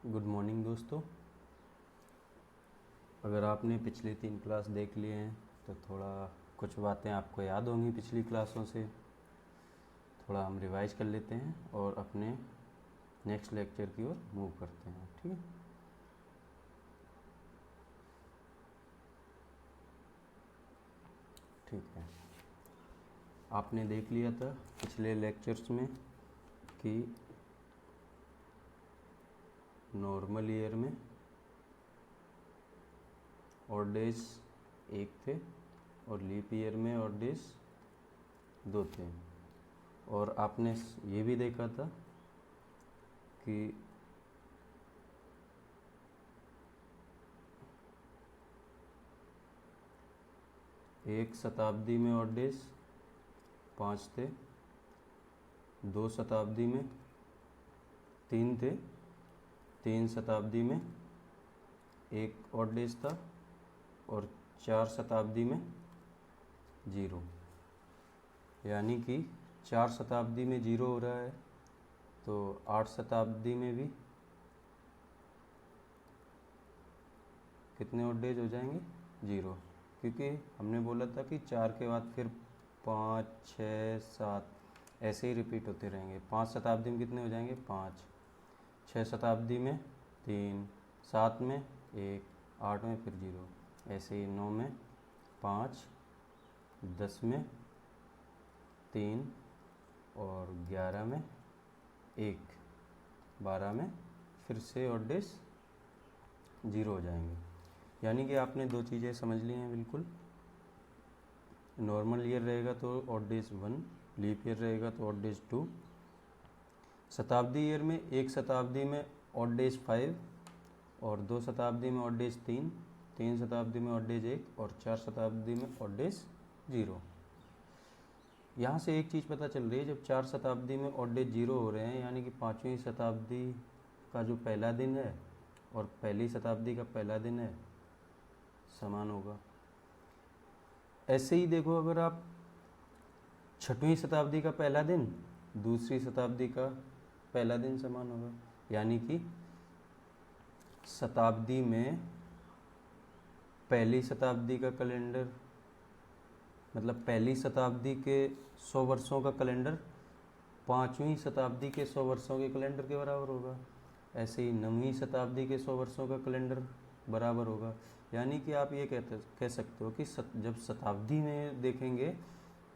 Good morning दोस्तों। अगर आपने पिछली 3 क्लास देख लिए हैं तो थोड़ा कुछ बातें आपको याद होंगी पिछली क्लासों से। थोड़ा हम रिवाइज कर लेते हैं और अपने नेक्स्ट लेक्चर की ओर मूव करते हैं। ठीक है, ठीक है। आपने देख लिया था पिछले लेक्चर्स में कि नॉर्मल ईयर में ऑड डेज 1 थे और लीप ईयर में ऑड डेज 2 थे। और आपने ये भी देखा था कि एक शताब्दी में ऑड डेज 5 थे, 2 शताब्दी में 3 थे, 3 शताब्दी में 1 ऑड डेज था और 4 शताब्दी में 0। यानी कि 4 शताब्दी में 0 हो रहा है तो 8 शताब्दी में भी कितने ऑड डेज हो जाएंगे? 0, क्योंकि हमने बोला था कि 4 के बाद फिर 5, 6, 7 ऐसे ही रिपीट होते रहेंगे। 5 शताब्दी में कितने हो जाएंगे? 5। 6 शताब्दी में 3, 7 में 1, 8 में फिर 0, ऐसे ही 9 में 5, 10 में 3 और 11 में 1, 12 में फिर से ऑड डेज 0 हो जाएंगे। यानी कि आपने 2 चीज़ें समझ ली हैं बिल्कुल। नॉर्मल ईयर रहेगा तो ऑड डेज 1, लीप ईयर रहेगा तो ऑड डेज 2। शताब्दी ईयर में 1 शताब्दी में ऑड डेज 5 और 2 शताब्दी में ऑड डेज 3, 3 शताब्दी में ऑड डेज 1 और 4 शताब्दी में ऑड डेज 0। यहाँ से एक चीज़ पता चल रही है, जब 4 शताब्दी में ऑड डेज 0 हो रहे हैं यानी कि 5वीं शताब्दी का जो पहला दिन है और पहली शताब्दी का पहला दिन है समान होगा। ऐसे ही देखो, अगर आप 6वीं शताब्दी का पहला दिन दूसरी शताब्दी का पहला दिन समान होगा। यानी कि शताब्दी में पहली शताब्दी का कैलेंडर मतलब पहली शताब्दी के 100 वर्षों का कैलेंडर 5वीं शताब्दी के 100 वर्षों के कैलेंडर के बराबर होगा। ऐसे ही 9वीं शताब्दी के 100 वर्षों का कैलेंडर बराबर होगा। यानी कि आप ये कह सकते हो कि जब शताब्दी में देखेंगे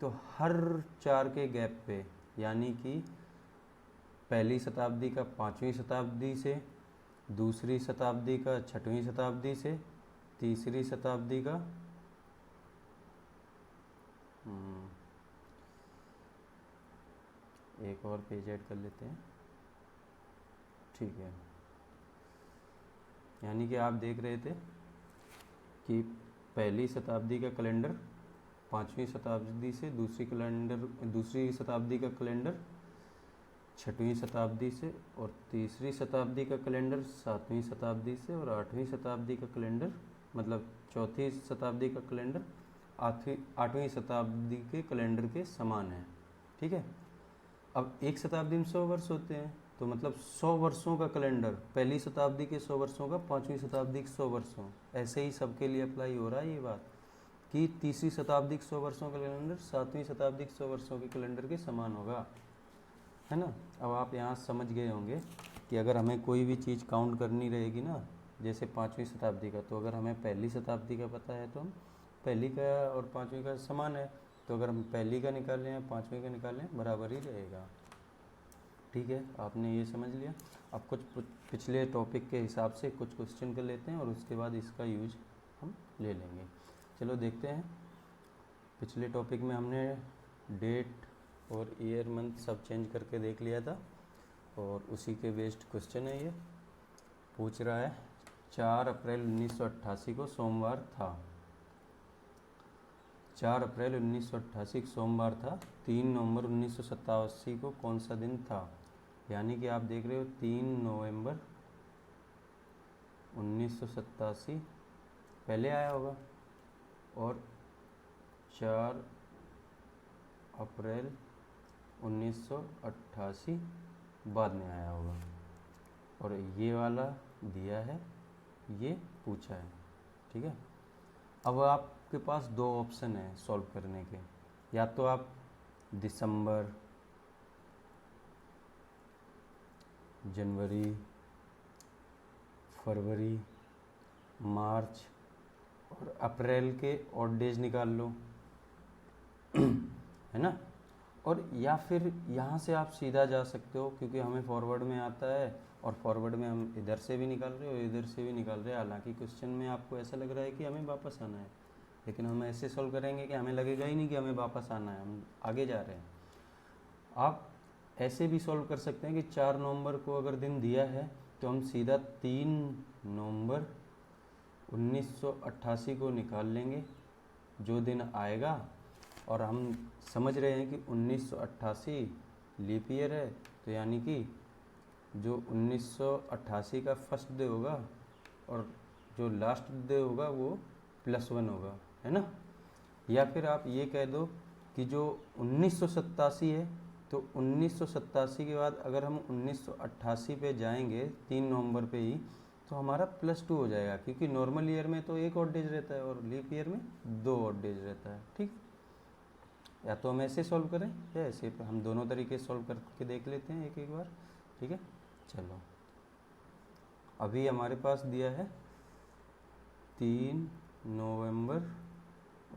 तो हर 4 के गैप पे, यानी कि पहली शताब्दी का 5वीं शताब्दी से, दूसरी शताब्दी का 6वीं शताब्दी से, तीसरी शताब्दी का एक और पेज ऐड कर लेते हैं। ठीक है, यानी कि आप देख रहे थे कि पहली शताब्दी का कैलेंडर 5वीं शताब्दी से, दूसरी शताब्दी का कैलेंडर 6वीं शताब्दी से और तीसरी शताब्दी का कैलेंडर 7वीं शताब्दी से और 8वीं शताब्दी का कैलेंडर मतलब चौथी शताब्दी का कैलेंडर 8वीं शताब्दी के कैलेंडर के समान है। ठीक है, अब एक शताब्दी में 100 वर्ष होते हैं तो मतलब 100 वर्षों का कैलेंडर पहली शताब्दी के 100 वर्षों का 5वीं शताब्दी के 100 वर्षों, ऐसे ही सबके लिए अप्लाई हो रहा है ये बात कि तीसरी शताब्दी के 100 वर्षों का कैलेंडर 7वीं शताब्दी के 100 वर्षों के कैलेंडर के समान होगा, है ना। अब आप यहाँ समझ गए होंगे कि अगर हमें कोई भी चीज़ काउंट करनी रहेगी ना, जैसे 5वीं शताब्दी का, तो अगर हमें पहली शताब्दी का पता है तो हम पहली का और 5वीं का समान है, तो अगर हम पहली का निकालें या 5वीं का निकालें बराबर ही रहेगा। ठीक है, आपने ये समझ लिया। अब कुछ पिछले टॉपिक के हिसाब से कुछ क्वेश्चन कर लेते हैं और उसके बाद इसका यूज हम ले लेंगे। चलो देखते हैं। पिछले टॉपिक में हमने डेट और ईयर मंथ सब चेंज करके देख लिया था और उसी के बेस्ड क्वेश्चन है ये। पूछ रहा है 4 अप्रैल 1988 को सोमवार था। 4 अप्रैल 1988 सोमवार था। 3 नवंबर 1987 को कौन सा दिन था? यानी कि आप देख रहे हो 3 नवंबर 1987 पहले आया होगा और 4 अप्रैल 1988 बाद में आया होगा। और ये वाला दिया है, ये पूछा है, ठीक है। अब आपके पास दो ऑप्शन है सॉल्व करने के, या तो आप दिसंबर, जनवरी, फरवरी, मार्च और अप्रैल के ऑड डेज निकाल लो है ना। और या फिर यहाँ से आप सीधा जा सकते हो, क्योंकि हमें फॉरवर्ड में आता है और फॉरवर्ड में हम इधर से भी निकाल रहे हैं और इधर से भी निकाल रहे हैं। हालांकि क्वेश्चन में आपको ऐसा लग रहा है कि हमें वापस आना है, लेकिन हम ऐसे सॉल्व करेंगे कि हमें लगेगा ही नहीं कि हमें वापस आना है, हम आगे जा रहे हैं। आप ऐसे भी सॉल्व कर सकते हैं कि 4 नवंबर को अगर दिन दिया है तो हम सीधा 3 नवंबर 1988 को निकाल लेंगे जो दिन आएगा। और हम समझ रहे हैं कि 1988 लीप ईयर है, तो यानी कि जो 1988 का फर्स्ट डे होगा और जो लास्ट डे होगा वो +1 होगा, है ना। या फिर आप ये कह दो कि जो 1987 है, तो 1987 के बाद अगर हम 1988 पे जाएंगे 3 नवंबर पे ही, तो हमारा +2 हो जाएगा, क्योंकि नॉर्मल ईयर में तो 1 ऑड डेज रहता है और लीप ईयर में 2 ऑड डेज रहता है, ठीक। या तो हम ऐसे सॉल्व करें या ऐसे, हम दोनों तरीके सॉल्व करके देख लेते हैं एक एक बार, ठीक है। चलो, अभी हमारे पास दिया है 3 नवंबर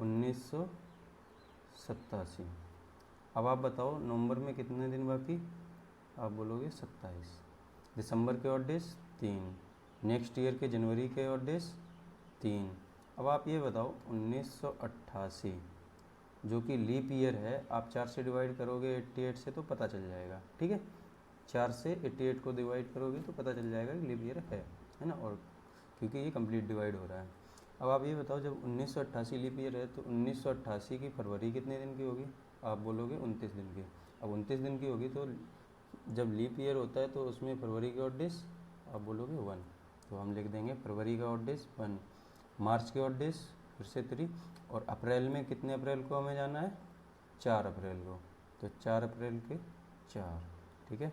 1987। अब आप बताओ नवंबर में कितने दिन बाकी, आप बोलोगे 27। दिसंबर के ऑड डेज 3, नेक्स्ट ईयर के जनवरी के ऑड डेज 3। अब आप ये बताओ 1988 जो कि लीप ईयर है, आप 4 से डिवाइड करोगे 88 से तो पता चल जाएगा, ठीक है। 4 से 88 को डिवाइड करोगे तो पता चल जाएगा कि लीप ईयर है ना, और क्योंकि ये कंप्लीट डिवाइड हो रहा है। अब आप ये बताओ जब 1988 लीप ईयर है तो 1988 की फरवरी कितने दिन की होगी, आप बोलोगे 29 दिन की। अब 29 दिन की होगी तो जब लीप ईयर होता है तो उसमें फरवरी के ऑड डेज आप बोलोगे 1, तो हम लिख देंगे फरवरी का ऑड डेज 1, मार्च के ऑड डेज फिर से 3, और अप्रैल में कितने अप्रैल को हमें जाना है, 4 अप्रैल को, तो 4 अप्रैल के 4, ठीक है।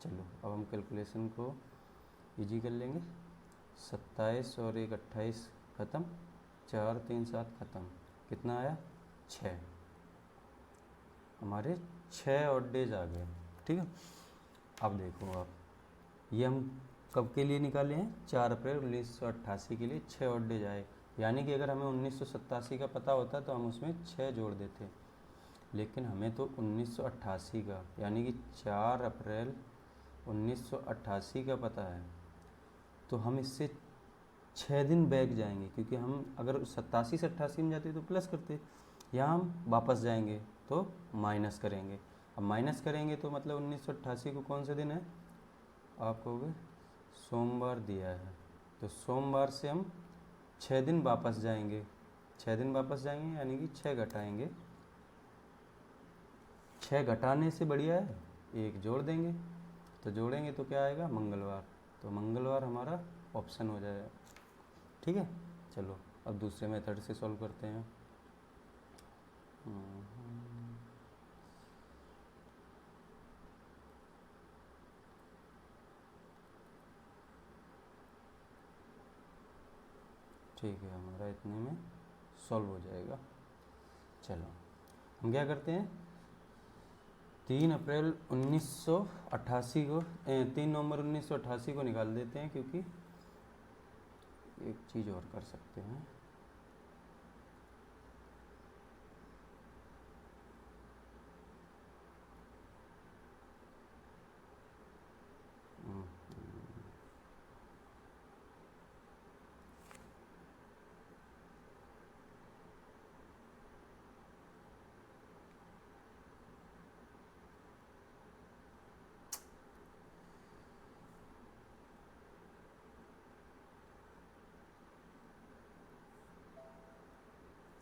चलो अब हम कैलकुलेशन को इजी कर लेंगे। 27 और 1 28 ख़त्म, 4 3 7 ख़त्म, कितना आया 6, हमारे 6 ऑड डेज आ गए, ठीक है। अब देखो आप, ये हम कब के लिए निकाले हैं, 4 अप्रैल 1988 के लिए 6 ऑड डेज आए। यानी कि अगर हमें 1987 का पता होता तो हम उसमें 6 जोड़ देते, लेकिन हमें तो 1988 का यानी कि 4 अप्रैल 1988 का पता है, तो हम इससे 6 दिन बैक जाएंगे, क्योंकि हम अगर 87 से 88 में जाते तो प्लस करते, यहाँ हम वापस जाएंगे तो माइनस करेंगे। अब माइनस करेंगे तो मतलब 1988 को कौन से दिन है, आप कहोगे सोमवार दिया है, तो सोमवार से हम 6 दिन वापस जाएंगे, 6 दिन वापस जाएंगे यानी कि 6 घटाएंगे, 6 घटाने से बढ़िया है 1 जोड़ देंगे, तो जोड़ेंगे तो क्या आएगा मंगलवार, तो मंगलवार हमारा ऑप्शन हो जाएगा, ठीक है। चलो अब दूसरे मेथड से सॉल्व करते हैं। ठीक है, हमारा इतने में सॉल्व हो जाएगा। चलो हम क्या करते हैं, 3 अप्रैल 1988 को 3 नवंबर 1988 को निकाल देते हैं, क्योंकि एक चीज़ और कर सकते हैं,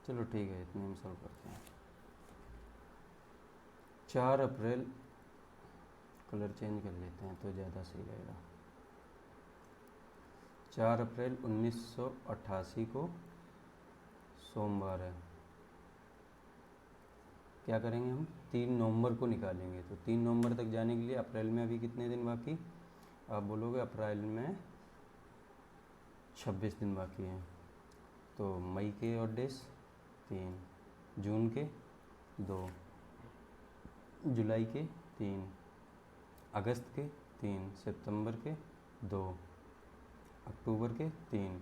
चलो ठीक है इतने में सॉल्व करते हैं। 4 अप्रैल, कलर चेंज कर लेते हैं तो ज़्यादा सही रहेगा। 4 अप्रैल 1988 को सोमवार है, क्या करेंगे हम 3 नवंबर को निकालेंगे, तो 3 नवंबर तक जाने के लिए अप्रैल में अभी कितने दिन बाकी, आप बोलोगे अप्रैल में 26 दिन बाकी हैं, तो मई के ऑड डेज 3, जून के 2, जुलाई के 3, अगस्त के 3, सितंबर के 2, अक्टूबर के 3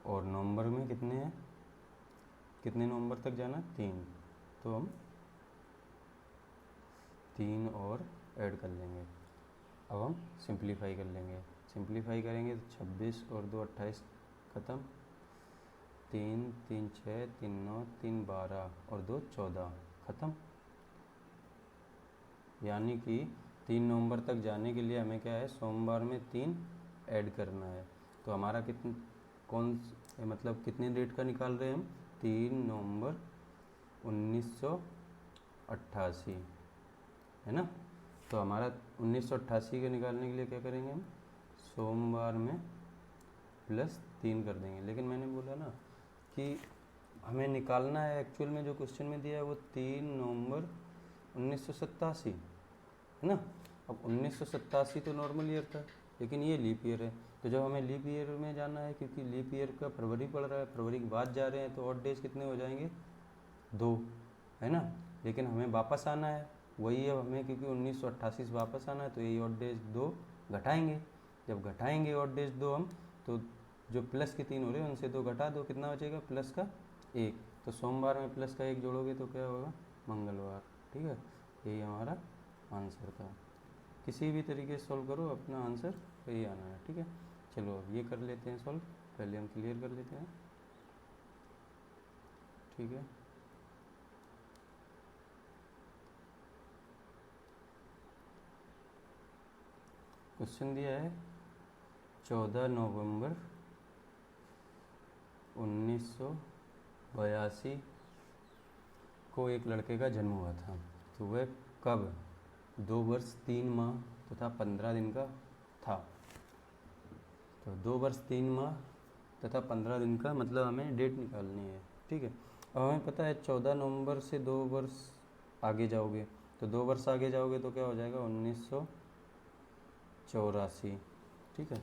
और नवंबर में कितने हैं, कितने नवंबर तक जाना, 3, तो हम 3 और ऐड कर लेंगे। अब हम सिंप्लीफाई कर लेंगे, सिंप्लीफाई करेंगे तो 26 और 2 28 ख़त्म, 3 3 6 3 9 3 12 और 2 14 ख़त्म। यानी कि 3 नवंबर तक जाने के लिए हमें क्या है, सोमवार में 3 ऐड करना है। तो हमारा मतलब कितने डेट का निकाल रहे हैं हम, 3 नवंबर 1988 है ना। तो हमारा 1988 के निकालने के लिए क्या करेंगे हम, सोमवार में +3 कर देंगे। लेकिन मैंने बोला ना कि हमें निकालना है, एक्चुअल में जो क्वेश्चन में दिया है वो 3 नवंबर 1987 है ना। अब 1987 तो नॉर्मल ईयर था, लेकिन ये लीप ईयर है। तो जब हमें लीप ईयर में जाना है, क्योंकि लीप ईयर का फरवरी पड़ रहा है, फरवरी के बाद जा रहे हैं, तो ऑड डेज कितने हो जाएंगे, 2 है ना। लेकिन हमें वापस आना है, वही है हमें, क्योंकि 1988 से वापस आना है, तो यही ऑड डेज 2 घटाएंगे। जब घटाएंगे ऑड डेज 2 हम, तो जो प्लस के 3 हो रहे हैं उनसे 2 घटा दो, कितना बचेगा, प्लस का 1। तो सोमवार में प्लस का 1 जोड़ोगे तो क्या होगा, मंगलवार। ठीक है, यही हमारा आंसर था। किसी भी तरीके से सॉल्व करो, अपना आंसर यही आना है। ठीक है, चलो अब ये कर लेते हैं सॉल्व, पहले हम क्लियर कर लेते हैं। ठीक है, क्वेश्चन दिया है 14 नवंबर 1982 को एक लड़के का जन्म हुआ था। तो वह कब 2 वर्ष 3 माह तथा 15 दिन का था। तो 2 वर्ष 3 माह तथा 15 दिन का मतलब हमें डेट निकालनी है। ठीक है, अब हमें पता है 14 नवंबर से 2 वर्ष आगे जाओगे, तो 2 वर्ष आगे जाओगे तो क्या हो जाएगा, 1984। ठीक है,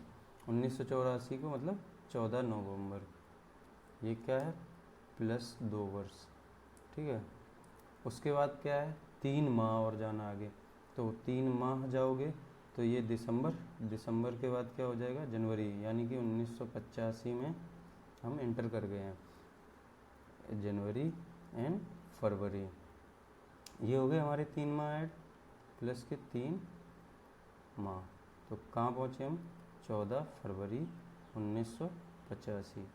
1984 को मतलब 14 नवंबर, ये क्या है, +2 वर्ष। ठीक है, उसके बाद क्या है, 3 माह और जाना आगे, तो 3 माह जाओगे तो ये दिसंबर के बाद क्या हो जाएगा, जनवरी। यानी कि 1985 में हम इंटर कर गए हैं, जनवरी एंड फरवरी। ये हो गए हमारे 3 माह ऐड, प्लस के 3 माह। तो कहाँ पहुँचे हम, 14 फरवरी 1985।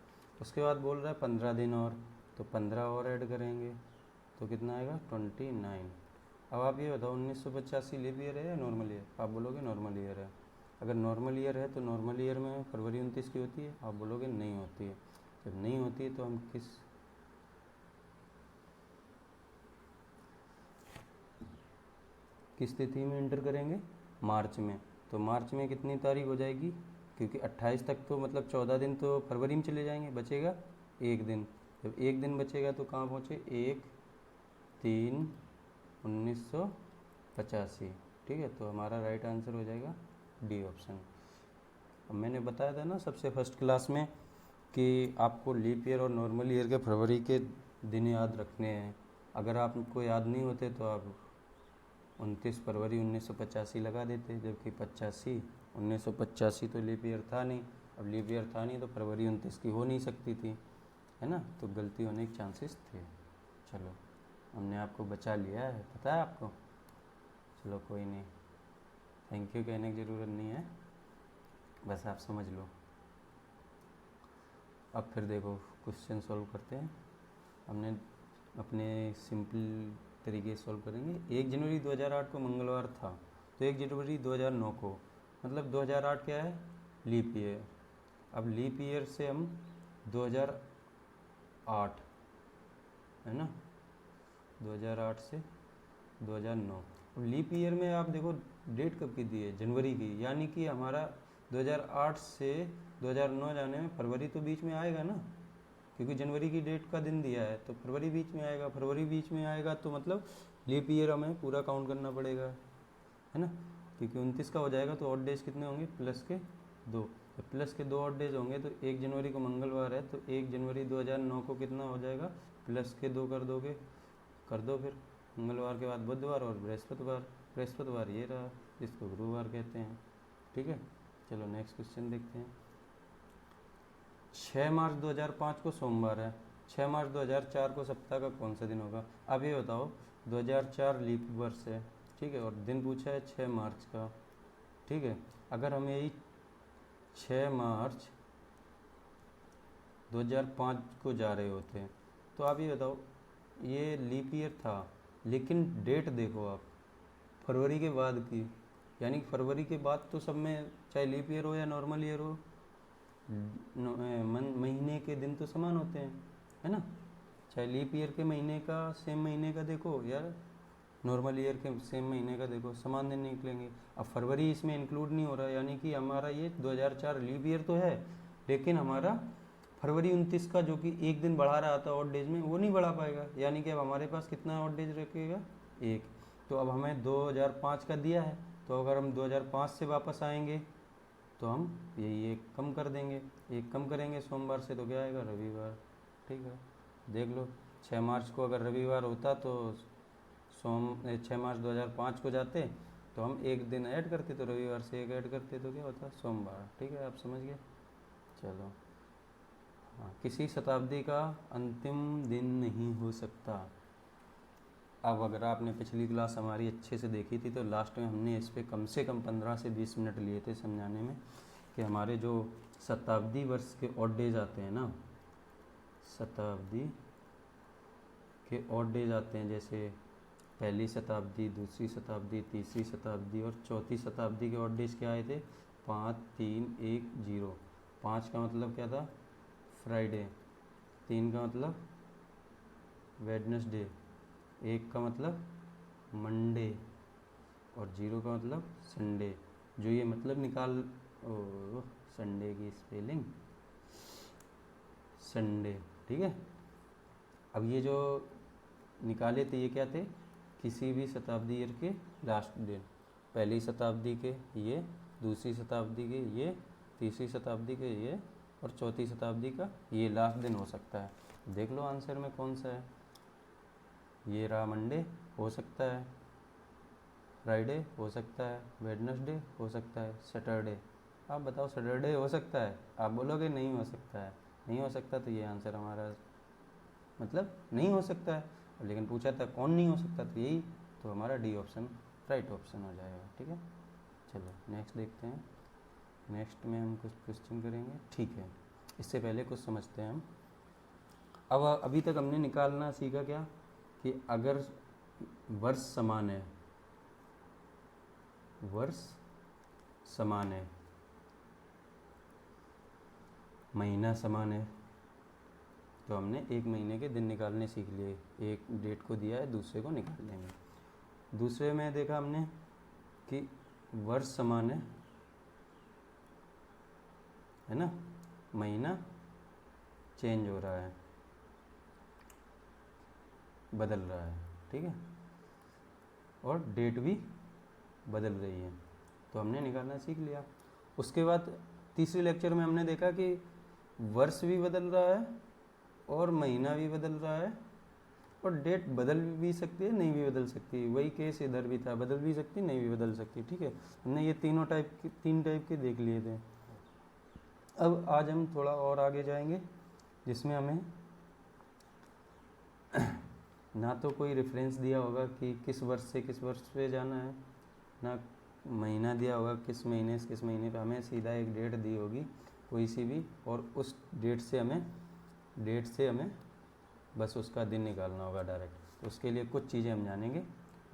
उसके बाद बोल रहा है 15 दिन और, तो 15 और ऐड करेंगे तो कितना आएगा, 29। अब आप ये बताओ 1985 लीप ईयर है या नॉर्मल ईयर। आप बोलोगे नॉर्मल ईयर है। अगर नॉर्मल ईयर है तो नॉर्मल ईयर में फरवरी 29 की होती है, आप बोलोगे नहीं होती है। जब नहीं होती है तो हम किस तिथि में एंटर करेंगे, मार्च में। तो मार्च में कितनी तारीख हो जाएगी, क्योंकि 28 तक तो मतलब 14 दिन तो फरवरी में चले जाएंगे, बचेगा 1 दिन। जब 1 दिन बचेगा तो कहाँ पहुँचे, 1/3/1985। ठीक है, तो हमारा राइट आंसर हो जाएगा डी ऑप्शन। अब मैंने बताया था ना सबसे फर्स्ट क्लास में कि आपको लीप ईयर और नॉर्मल ईयर के फरवरी के दिन याद रखने हैं। अगर आपको याद नहीं होते तो आप 29 फरवरी 1985 लगा देते, जबकि 1985 तो लीप ईयर था नहीं। अब लीप ईयर था नहीं तो फरवरी 29 की हो नहीं सकती थी, है ना, तो गलती होने के चांसेस थे। चलो हमने आपको बचा लिया है, पता है आपको। चलो कोई नहीं, थैंक यू कहने की ज़रूरत नहीं है, बस आप समझ लो। अब फिर देखो क्वेश्चन सॉल्व करते हैं। हमने अपने सिंपल तरीके से सॉल्व करेंगे। 1 जनवरी 2008 को मंगलवार था, तो 1 जनवरी 2009 को मतलब 2008 क्या है, लीप ईयर। अब लीप ईयर से हम 2008 है ना, 2008 से 2009। अब लीप ईयर में आप देखो डेट कब की दी है, जनवरी की, यानी कि हमारा 2008 से 2009 जाने में फरवरी तो बीच में आएगा ना, क्योंकि जनवरी की डेट का दिन दिया है, तो फरवरी बीच में आएगा। फरवरी बीच में आएगा तो मतलब लीप ईयर हमें पूरा काउंट करना पड़ेगा, है ना। क्योंकि 29 का हो जाएगा तो ऑड डेज कितने होंगे, +2। तो +2 ऑड डेज होंगे तो 1 जनवरी को मंगलवार है तो 1 जनवरी 2009 को कितना हो जाएगा, +2 कर दोगे, कर दो फिर। मंगलवार के बाद बुधवार और बृहस्पतिवार ये रहा, इसको गुरुवार कहते हैं। ठीक है, चलो नेक्स्ट क्वेश्चन देखते हैं। 6 मार्च 2005 को सोमवार है, 6 मार्च 2004 को सप्ताह का कौन सा दिन होगा। अब ये बताओ 2004 लीप वर्ष है, ठीक है, और दिन पूछा है 6 मार्च का। ठीक है, अगर हम यही 6 मार्च 2005 को जा रहे होते हैं तो आप ये बताओ, ये लीप ईयर था लेकिन डेट देखो आप फरवरी के बाद की, यानी फरवरी के बाद तो सब में चाहे लीप ईयर हो या नॉर्मल ईयर हो महीने के दिन तो समान होते हैं, है ना। चाहे लीप ईयर के महीने का सेम महीने का देखो या नॉर्मल ईयर के सेम महीने का देखो, समान दिन निकलेंगे। अब फरवरी इसमें इंक्लूड नहीं हो रहा, यानी कि हमारा ये 2004 लीप ईयर तो है लेकिन हमारा फरवरी 29 का जो कि एक दिन बढ़ा रहा था ऑड डेज में वो नहीं बढ़ा पाएगा, यानी कि अब हमारे पास कितना ऑड डेज रखेगा, 1। तो अब हमें 2005 का दिया है तो अगर हम 2005 से वापस आएंगे तो हम यही 1 कम कर देंगे, 1 कम करेंगे सोमवार से तो क्या आएगा, रविवार। ठीक है, देख लो 6 मार्च को अगर रविवार होता तो 6 मार्च 2005 को जाते तो हम 1 दिन ऐड करते तो रविवार से 1 ऐड करते तो क्या होता, सोमवार। ठीक है, आप समझ गए। चलो, हाँ, किसी शताब्दी का अंतिम दिन नहीं हो सकता। अब अगर आपने पिछली क्लास हमारी अच्छे से देखी थी तो लास्ट में हमने इस पर कम से कम 15 से 20 मिनट लिए थे समझाने में कि हमारे जो शताब्दी वर्ष के ऑड डेज आते हैं ना, शताब्दी के ऑड डेज आते हैं, जैसे पहली शताब्दी, दूसरी शताब्दी, तीसरी शताब्दी और चौथी शताब्दी के ऑड डेज क्या आए थे, 5, 3, 1, 0। 5 का मतलब क्या था, फ्राइडे। 3 का मतलब वेडनेसडे। 1 का मतलब मंडे और 0 का मतलब संडे। जो ये मतलब निकाल, ओ संडे की स्पेलिंग संडे। ठीक है, अब ये जो निकाले थे ये क्या थे, किसी भी शताब्दी ईयर के लास्ट दिन। पहली शताब्दी के ये, दूसरी शताब्दी के ये, तीसरी शताब्दी के ये और चौथी शताब्दी का ये लास्ट दिन हो सकता है। देख लो आंसर में कौन सा है, ये रहा मंडे हो सकता है, फ्राइडे हो सकता है, वेडनेसडे हो सकता है, सैटरडे। आप बताओ सैटरडे हो सकता है, आप बोलोगे नहीं हो सकता है, नहीं हो सकता तो ये आंसर हमारा मतलब नहीं हो सकता है। लेकिन पूछा था कौन नहीं हो सकता तो यही, तो हमारा डी ऑप्शन राइट ऑप्शन हो जाएगा। ठीक है, चलो नेक्स्ट देखते हैं। नेक्स्ट में हम कुछ क्वेश्चन करेंगे। ठीक है, इससे पहले कुछ समझते हैं हम। अब अभी तक हमने निकालना सीखा क्या कि अगर वर्ष समान है, वर्ष समान है, महीना समान है, तो हमने 1 महीने के दिन निकालने सीख लिए। एक डेट को दिया है, दूसरे को निकाल लेंगे। दूसरे में देखा हमने कि वर्ष समान है ना, महीना चेंज हो रहा है, बदल रहा है। ठीक है, और डेट भी बदल रही है, तो हमने निकालना सीख लिया। उसके बाद तीसरे लेक्चर में हमने देखा कि वर्ष भी बदल रहा है और महीना भी बदल रहा है और डेट बदल भी सकती है, नहीं भी बदल सकती। वही केस इधर भी था, बदल भी सकती, नहीं भी बदल सकती। ठीक है, हमने ये तीन टाइप के देख लिए थे। अब आज हम थोड़ा और आगे जाएंगे जिसमें हमें ना तो कोई रेफरेंस दिया होगा कि किस वर्ष से किस वर्ष पे जाना है, ना महीना दिया होगा किस महीने से किस महीने पे। हमें सीधा एक डेट दी होगी कोई सी भी, और उस डेट से हमें बस उसका दिन निकालना होगा डायरेक्ट। तो उसके लिए कुछ चीज़ें हम जानेंगे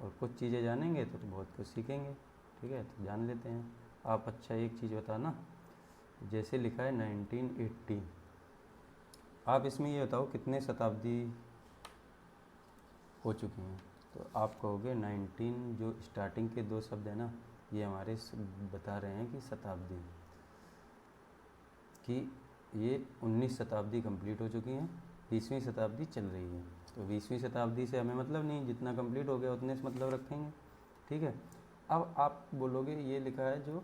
और कुछ चीज़ें जानेंगे तो बहुत कुछ सीखेंगे। ठीक है, तो जान लेते हैं। आप अच्छा एक चीज़ बताना, जैसे लिखा है 1980, आप इसमें ये बताओ कितने शताब्दी हो चुकी हैं। तो आप कहोगे 19, जो स्टार्टिंग के 2 शब्द है ना, ये हमारे बता रहे हैं कि शताब्दी, कि ये 19 शताब्दी कंप्लीट हो चुकी हैं, 20वीं शताब्दी चल रही है। तो 20वीं शताब्दी से हमें मतलब नहीं, जितना कंप्लीट हो गया उतने से मतलब रखेंगे। ठीक है, अब आप बोलोगे ये लिखा है जो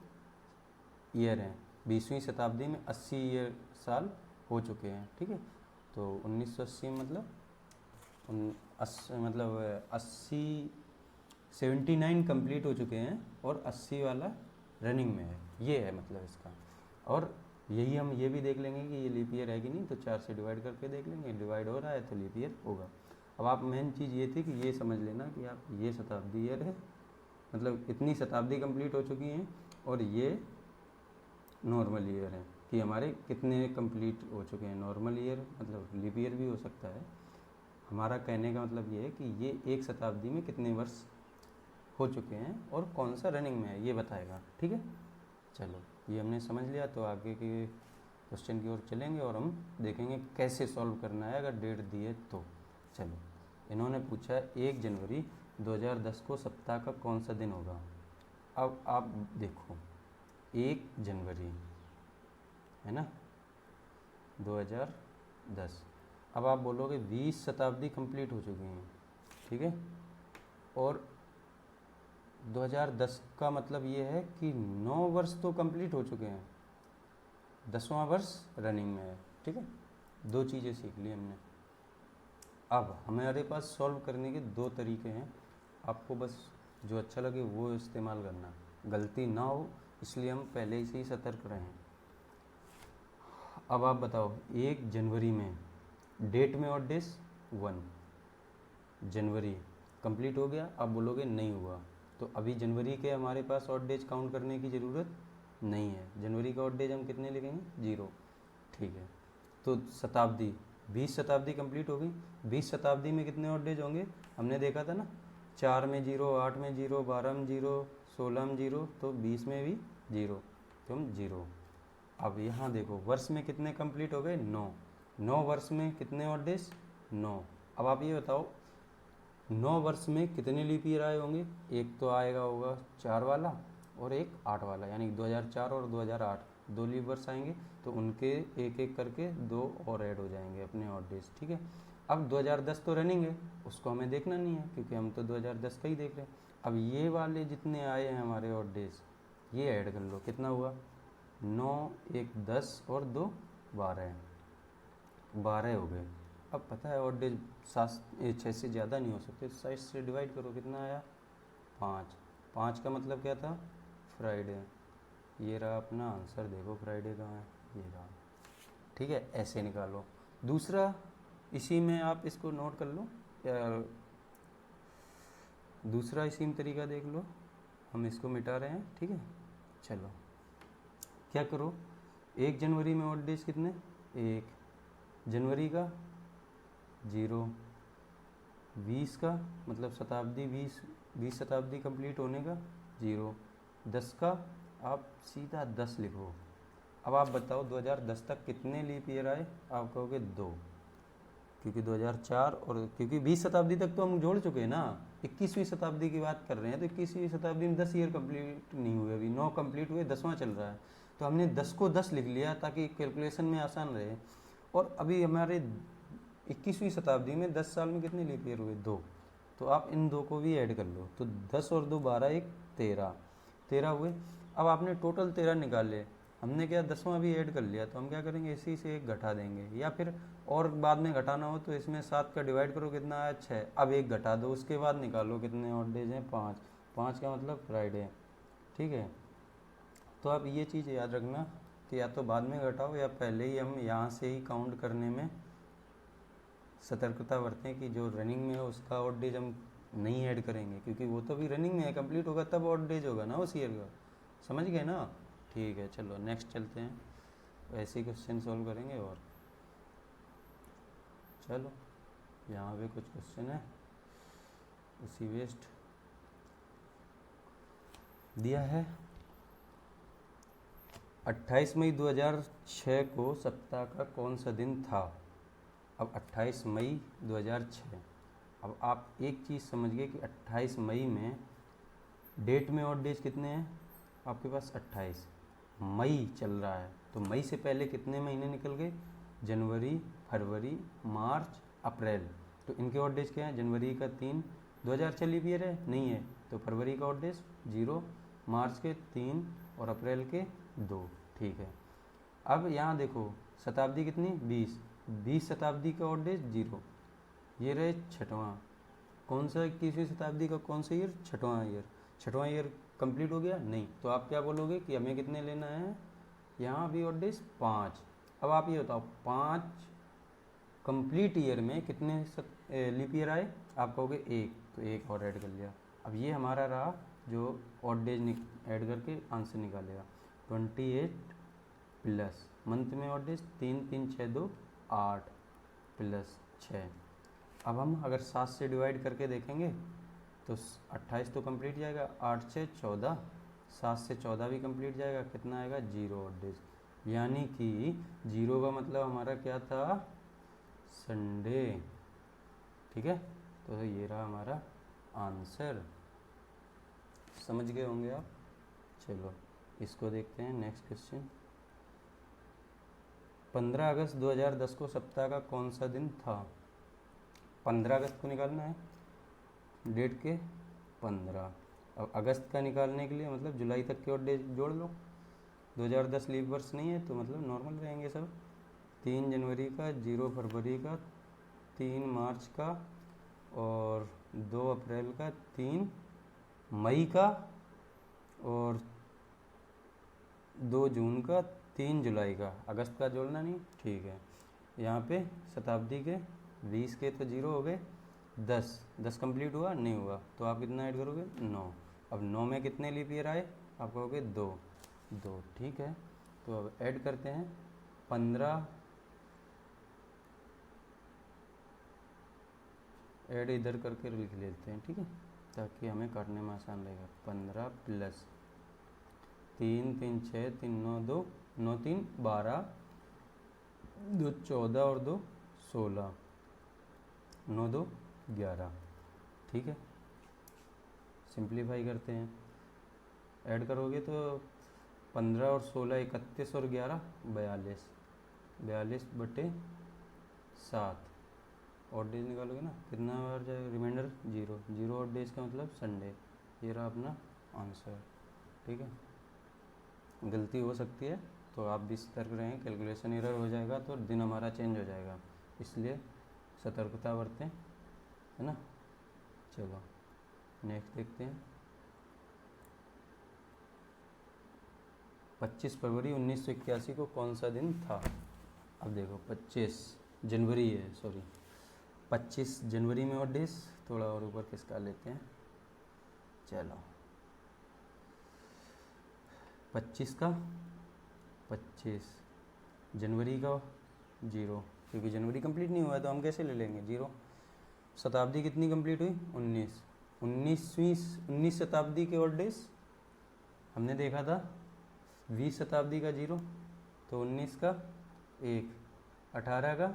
ईयर है, 20वीं शताब्दी में 80 ईयर साल हो चुके हैं, ठीक है। तो 1980 मतलब मतलब 79 कंप्लीट हो चुके हैं और 80 वाला रनिंग में है, ये है मतलब इसका। और यही हम ये भी देख लेंगे कि ये लीप ईयर है कि नहीं, तो 4 से डिवाइड करके देख लेंगे, डिवाइड हो रहा है तो लीप ईयर होगा। अब आप मेन चीज़ ये थी कि ये समझ लेना कि आप ये शताब्दी ईयर है, मतलब इतनी शताब्दी कंप्लीट हो चुकी हैं, और ये नॉर्मल ईयर है कि हमारे कितने कंप्लीट हो चुके हैं। नॉर्मल ईयर मतलब लीप ईयर भी हो सकता है। हमारा कहने का मतलब ये है कि ये एक शताब्दी में कितने वर्ष हो चुके हैं और कौन सा रनिंग में है ये बताएगा, ठीक है। चलो ये हमने समझ लिया, तो आगे के क्वेश्चन की ओर चलेंगे और हम देखेंगे कैसे सॉल्व करना है अगर डेट दी है तो। चलो, इन्होंने पूछा है 1 जनवरी 2010 को सप्ताह का कौन सा दिन होगा। अब आप देखो 1 जनवरी है ना 2010, अब आप बोलोगे 20 शताब्दी कंप्लीट हो चुकी हैं, ठीक है, और 2010 का मतलब ये है कि 9 वर्ष तो कंप्लीट हो चुके हैं, 10वां वर्ष रनिंग में है, ठीक है। 2 चीज़ें सीख ली हमने। अब हमारे पास सॉल्व करने के 2 तरीके हैं, आपको बस जो अच्छा लगे वो इस्तेमाल करना, गलती ना हो इसलिए हम पहले से ही सतर्क रहें। अब आप बताओ 1 जनवरी में डेट में और डेज 1 जनवरी कंप्लीट हो गया, आप बोलोगे नहीं हुआ, तो अभी जनवरी के हमारे पास ऑड डेज काउंट करने की ज़रूरत नहीं है। जनवरी का ऑड डेज हम कितने लिखेंगे 0, ठीक है। तो शताब्दी 20 शताब्दी कंप्लीट हो गई, 20 शताब्दी में कितने ऑड डेज होंगे हमने देखा था ना, 4 में 0, 8 में 0, 12 में 0, 16 में 0, तो 20 में भी 0, तो हम 0। अब यहाँ देखो वर्ष में कितने कंप्लीट हो गए 9 वर्ष में कितने ऑड डेज 9। अब आप ये बताओ 9 वर्ष में कितने लीप ईयर आए होंगे, एक तो आएगा होगा 4 वाला और एक 8 वाला, यानी 2004 और 2008 2 लीप वर्ष आएंगे, तो उनके एक एक करके 2 और ऐड हो जाएंगे अपने ऑड डेज, ठीक है। अब 2010 तो रनिंग है, उसको हमें देखना नहीं है क्योंकि हम तो 2010 का ही देख रहे हैं। अब ये वाले जितने आए हैं हमारे ऑड डेज ये ऐड कर लो, कितना हुआ 9, 1 10 और 2 12 हो गए। अब पता है ऑड डेज 6 से ज़्यादा नहीं हो सकते, 7 से डिवाइड करो, कितना आया 5 का मतलब क्या था फ्राइडे, ये रहा अपना आंसर, देखो फ्राइडे कहाँ है, ये रहा, ठीक है। ऐसे निकालो। दूसरा इसी में आप इसको नोट कर लो, या दूसरा इसी में तरीका देख लो, हम इसको मिटा रहे हैं, ठीक है। चलो क्या करो 1 जनवरी में ऑड डेज कितने 1, जनवरी का 0, 20 का मतलब शताब्दी 20 शताब्दी कंप्लीट होने का 0, 10 का आप सीधा 10 लिखो। अब आप बताओ 2010 तक कितने लीप ईयर आए, आप कहोगे 2, क्योंकि 2004 और क्योंकि 20 शताब्दी तक तो हम जोड़ चुके हैं ना, 21वीं शताब्दी की बात कर रहे हैं, तो 21वीं शताब्दी में 10 ईयर कंप्लीट नहीं हुए, अभी 9 कंप्लीट हुए, 10वां चल रहा है, तो हमने 10 को 10 लिख लिया ताकि कैलकुलेशन में आसान रहे। और अभी हमारे 21वीं शताब्दी में 10 साल में कितने लीप ईयर हुए 2, तो आप इन 2 को भी ऐड कर लो, तो 10 और 2 12, 1 13 हुए। अब आपने टोटल 13 निकाले, हमने क्या 10वां भी ऐड कर लिया, तो हम क्या करेंगे इसी से एक घटा देंगे, या फिर और बाद में घटाना हो तो इसमें 7 का डिवाइड करो, कितना आया 6, अब एक घटा दो, उसके बाद निकालो कितने ऑड डेज हैं 5 का मतलब फ्राइडे, ठीक है। तो आप ये चीज़ याद रखना कि या तो बाद में घटाओ या पहले ही हम यहाँ से ही काउंट करने में सतर्कता बरतें कि जो रनिंग में है उसका ऑड डेज हम नहीं ऐड करेंगे, क्योंकि वो तो भी रनिंग में है, कंप्लीट होगा तब ऑड डेज होगा ना उस ईयर का, समझ गए ना। ठीक है, चलो नेक्स्ट चलते हैं, ऐसे ही क्वेश्चन सॉल्व करेंगे। और चलो यहाँ पे कुछ क्वेश्चन है, उसी वेस्ट दिया है 28 मई 2006 को सप्ताह का कौन सा दिन था। अब 28 मई 2006, अब आप एक चीज़ समझिए कि 28 मई में डेट में और डेज कितने हैं आपके पास, 28 मई चल रहा है, तो मई से पहले कितने महीने निकल गए, जनवरी, फरवरी, मार्च, अप्रैल, तो इनके और डेज क्या है, जनवरी का 3, 2006 लीप ईयर है नहीं है, तो फरवरी का ऑड डेज 0, मार्च के 3 और अप्रैल के 2। ठीक है, अब यहाँ देखो शताब्दी कितनी 20 शताब्दी का ऑड डेज 0, ये रहे छठवां। कौन सा 21वीं शताब्दी का कौन सा ईयर? छठवां ईयर कंप्लीट हो गया नहीं, तो आप क्या बोलोगे कि हमें कितने लेना है? यहाँ भी ऑड डेज 5। अब आप ये बताओ 5 कंप्लीट ईयर में कितने लीप ईयर आए? आप कहोगे 1, तो 1 और ऐड कर लिया। अब ये हमारा रहा जो ऑड डेज ऐड करके आंसर निकालेगा। 28 प्लस मंथ में ऑड डेज 3 3 6 2 8 प्लस 6। अब हम अगर 7 से डिवाइड करके देखेंगे तो 28 तो कंप्लीट जाएगा, 8 से 14, 7 से 14 भी कंप्लीट जाएगा, कितना आएगा? 0 ऑड डेज। यानी कि 0 का मतलब हमारा क्या था? संडे। ठीक है, तो ये रहा हमारा आंसर। समझ गए होंगे आप। चलो इसको देखते हैं नेक्स्ट क्वेश्चन। 15 अगस्त 2010 को सप्ताह का कौन सा दिन था? 15 अगस्त को निकालना है, डेट के 15। अब अगस्त का निकालने के लिए मतलब जुलाई तक के और डेट जोड़ लो। 2010 लीप वर्ष नहीं है तो मतलब नॉर्मल रहेंगे सब। 3 जनवरी का, 0 फरवरी का, 3 मार्च का और 2 अप्रैल का, 3 मई का और 2 जून का, 3 जुलाई का। अगस्त का जोड़ना नहीं, ठीक है। यहाँ पे शताब्दी के 20 के तो 0 हो गए, 10 कंप्लीट हुआ नहीं हुआ, तो आप कितना ऐड करोगे? 9। अब 9 में कितने लीप ईयर आए? आप कहोगे 2। ठीक है, तो अब ऐड करते हैं। 15 ऐड इधर करके लिख लेते हैं, ठीक है, ताकि हमें काटने में आसान रहेगा। 15 प्लस 3 3 6 3 9 2 9 3 12 2 14 और 2 16 9 2 11। ठीक है, सिंप्लीफाई करते हैं। ऐड करोगे तो 15 और 16 31 और 11 42 बटे 7। ऑड डेज निकालोगे ना, कितना बार जाएगा? रिमाइंडर 0 ऑड डेज का मतलब संडे। ये रहा अपना आंसर। ठीक है, गलती हो सकती है तो आप भी सतर्क रहें, कैलकुलेशन एरर हो जाएगा तो दिन हमारा चेंज हो जाएगा, इसलिए सतर्कता बरतें, है ना। चलो नेक्स्ट देखते हैं। 25 फरवरी 1981 को कौन सा दिन था? अब देखो 25 जनवरी है, सॉरी 25 जनवरी में और डेज थोड़ा और ऊपर किसका लेते हैं। चलो 25 का 25 जनवरी का 0, क्योंकि जनवरी कंप्लीट नहीं हुआ है तो हम कैसे ले लेंगे 0। शताब्दी कितनी कंप्लीट हुई? 19 शताब्दी के और डेज हमने देखा था। 20 शताब्दी का 0 तो 19 का 1, 18 का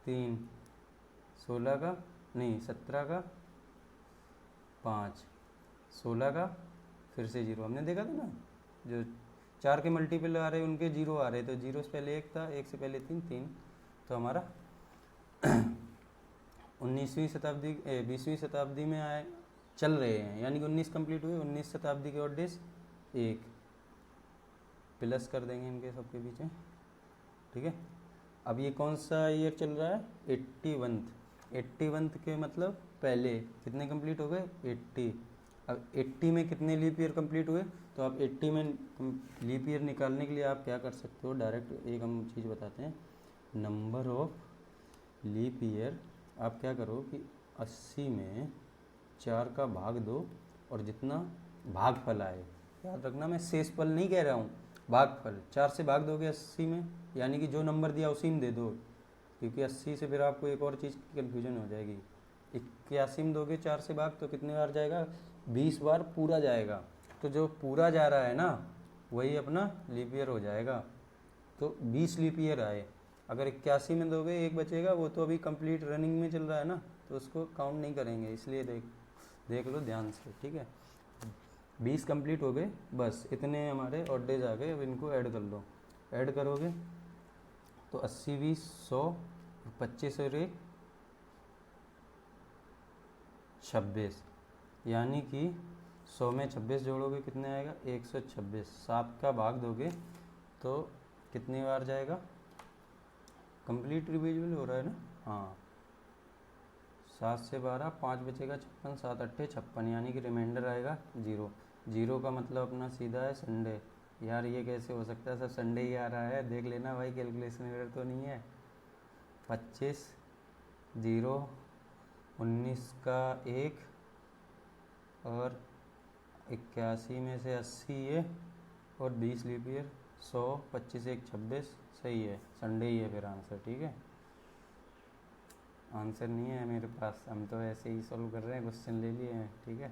3, 16 का नहीं 17 का 5, 16 का फिर से 0। हमने देखा था ना, जो 4 के मल्टीपल आ रहे उनके 0 आ रहे, तो 0 से पहले 1 था, 1 से पहले 3, तो हमारा 20वीं शताब्दी में आए चल रहे हैं, यानी कि 19 कंप्लीट हुए। 19 शताब्दी के और डेज 1 प्लस कर देंगे इनके सबके पीछे। ठीक है, अब ये कौन सा ईयर चल रहा है? 81 के मतलब पहले कितने कंप्लीट हो गए? 80। अब 80 में कितने लीप ईयर कंप्लीट हुए? तो आप 80 में लीप ईयर निकालने के लिए आप क्या कर सकते हो, डायरेक्ट एक हम चीज़ बताते हैं, नंबर ऑफ लीप ईयर। आप क्या करो कि 80 में 4 का भाग दो और जितना भागफल आए, याद रखना मैं शेषफल नहीं कह रहा हूँ, भागफल। 4 से भाग दोगे 80 में, यानी कि जो नंबर दिया उसी में दे दो, क्योंकि 80 से फिर आपको एक और चीज़ की कन्फ्यूजन हो जाएगी। 81 में दोगे 4 से भाग तो कितने बार जाएगा? 20 बार पूरा जाएगा। तो जो पूरा जा रहा है ना वही अपना लीप ईयर हो जाएगा। तो 20 लीप ईयर आए, अगर 81 में दोगे 1 बचेगा, वो तो अभी कंप्लीट रनिंग में चल रहा है ना, तो उसको काउंट नहीं करेंगे, इसलिए देख लो ध्यान से। ठीक है, 20 कंप्लीट हो गए, बस इतने हमारे ऑड डेज आ गए। अब इनको ऐड कर लो। ऐड करोगे तो 80 20 100, 25 और 1 26, यानी कि 100 में 26 जोड़ोगे कितने आएगा 126। 7 का भाग दोगे तो कितनी बार जाएगा, कंप्लीट रिविजिबल हो रहा है ना, हाँ। 7 से 12, 5 बचेगा 56, 7 अट्ठे 56, यानी कि रिमाइंडर आएगा 0। 0 का मतलब अपना सीधा है संडे। यार ये कैसे हो सकता है, सब संडे ही आ रहा है, देख लेना भाई कैलकुलेशन एरर तो नहीं है। 25 0 19 का 1 और 81 में से 80 ये और 20 लीप ईयर 100, 25 1 26, सही है, संडे ही है फिर आंसर। ठीक है, आंसर नहीं है मेरे पास, हम तो ऐसे ही सॉल्व कर रहे हैं, क्वेश्चन ले लिए हैं। ठीक है,